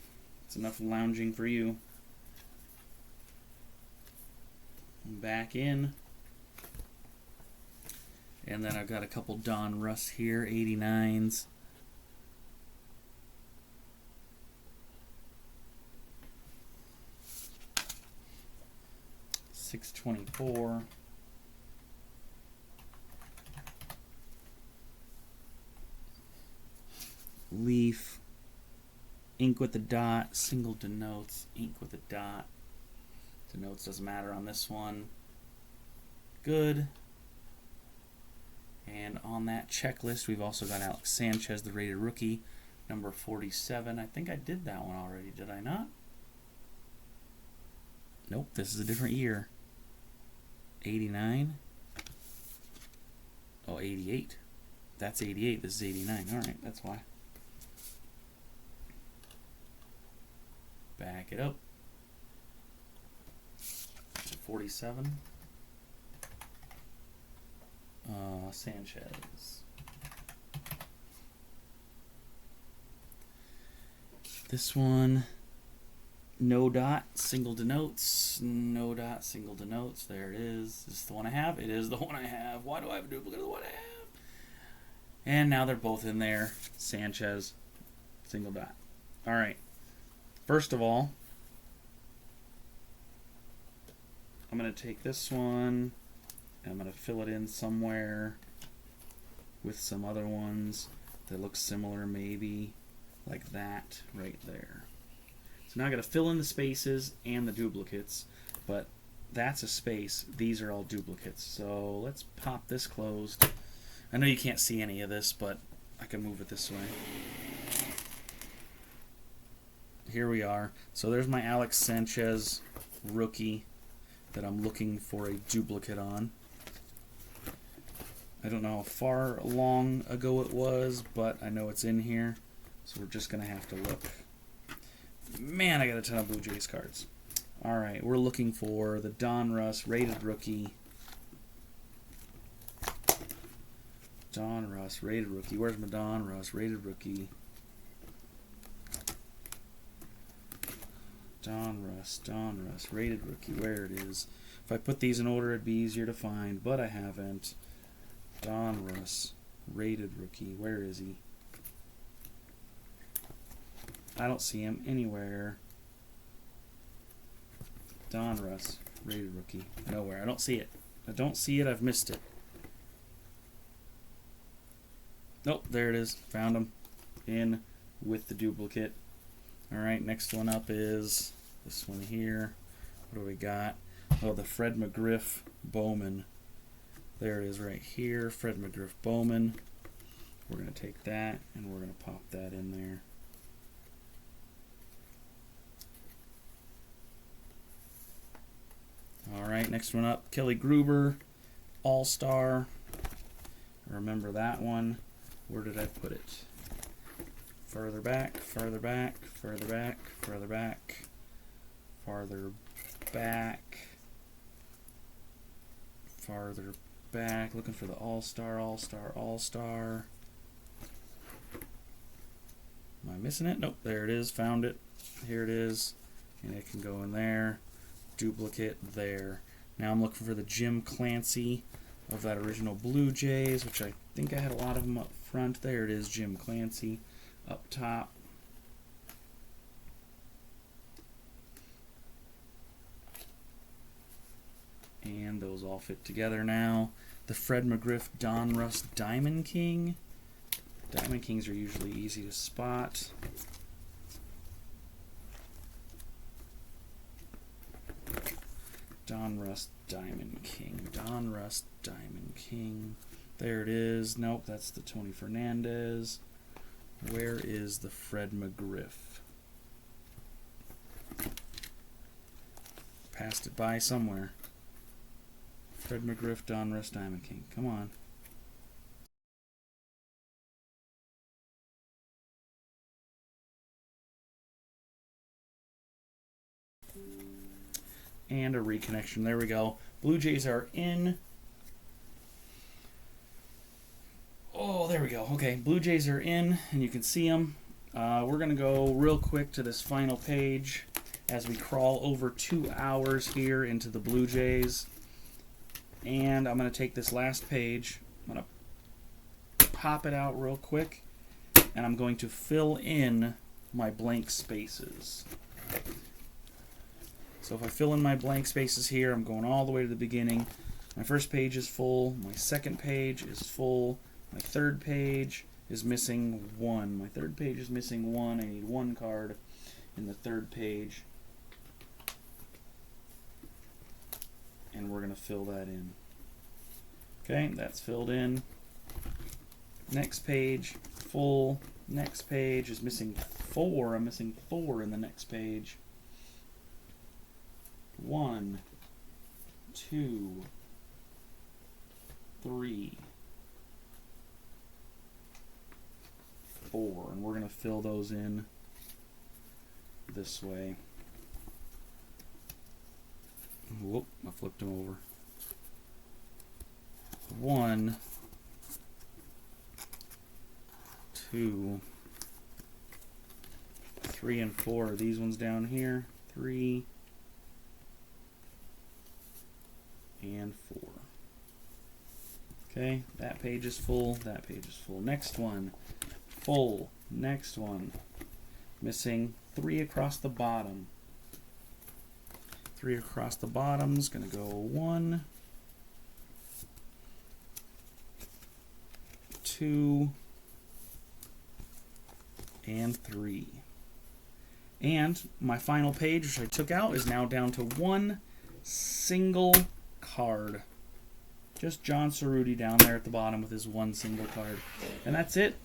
it's enough lounging for you. Back in. And then I've got a couple Donruss here, 89s. $624. Leaf. Ink with the dot. Single denotes. Ink with a dot. Denotes doesn't matter on this one. Good. And on that checklist, we've also got Alex Sanchez, the rated rookie, number 47. I think I did that one already, did I not? Nope, this is a different year. 89. Oh, 88. That's 88. This is 89. All right, that's why. Back it up. 47. Sanchez. This one, no dot, single denotes. No dot, single denotes. There it is. Is this the one I have? It is the one I have. Why do I have a duplicate of the one I have? And now they're both in there. Sanchez, single dot. All right. First of all, I'm going to take this one, and I'm going to fill it in somewhere with some other ones that look similar, maybe like that right there. So now I got to fill in the spaces and the duplicates, but that's a space. These are all duplicates. So let's pop this closed. I know you can't see any of this, but I can move it this way. Here we are. So there's my Alex Sanchez rookie that I'm looking for a duplicate on. I don't know how far long ago it was, but I know it's in here. So we're just going to have to look. Man, I got a ton of Blue Jays cards. All right, we're looking for the Donruss rated rookie. Donruss rated rookie. Where's my Donruss rated rookie? Donruss rated rookie. Where it is. If I put these in order, it'd be easier to find, but I haven't. Donruss rated rookie. Where is he? I don't see him anywhere. Donruss rated rookie. Nowhere. I don't see it. I don't see it. I've missed it. Nope, there it is. Found them in with the duplicate. All right, next one up is this one here. What do we got? Oh, the Fred McGriff Bowman. There it is right here, Fred McGriff Bowman. We're going to take that and we're going to pop that in there. All right, next one up, Kelly Gruber, All-Star. Remember that one. Where did I put it? Further back, further back, further back, further back, farther back, farther back. Looking for the All-Star, All-Star, All-Star. Am I missing it? Nope, there it is. Found it. Here it is. And it can go in there. Duplicate there. Now I'm looking for the Jim Clancy of that original Blue Jays, which I think I had a lot of them up front. There it is, Jim Clancy up top. And those all fit together now. The Fred McGriff Donruss Diamond King. Diamond Kings are usually easy to spot. Donruss Diamond King. Donruss Diamond King. There it is. Nope, that's the Tony Fernandez. Where is the Fred McGriff? Passed it by somewhere. Fred McGriff Donruss Diamond King. Come on. And a reconnection. There we go. Blue Jays are in. Oh, there we go. Okay, Blue Jays are in, and you can see them. We're going to go real quick to this final page as we crawl over 2 hours here into the Blue Jays. And I'm going to take this last page. I'm going to pop it out real quick, and I'm going to fill in my blank spaces. So if I fill in my blank spaces here, I'm going all the way to the beginning. My first page is full. My second page is full. My third page is missing 1. My third page is missing 1. I need 1 card in the third page. And we're going to fill that in. Okay, that's filled in. Next page, full. Next page is missing 4. I'm missing 4 in the next page. 1, 2, 3, 4, and we're going to fill those in this way. Whoop, I flipped them over. 1, 2, 3, and 4 are these ones down here. 3 and 4. Okay, that page is full, that page is full. Next one, full. Next one, missing 3 across the bottom. 3 across the bottom is going to go 1, 2, and 3. And my final page, which I took out, is now down to 1 single card. Just John Cerruti down there at the bottom with his 1 single card. And that's it.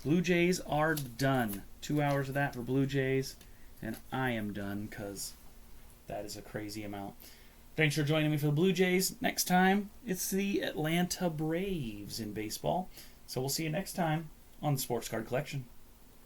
Blue Jays are done. 2 hours of that for Blue Jays. And I am done because that is a crazy amount. Thanks for joining me for the Blue Jays. Next time, it's the Atlanta Braves in baseball. So we'll see you next time on the Sports Card Collection.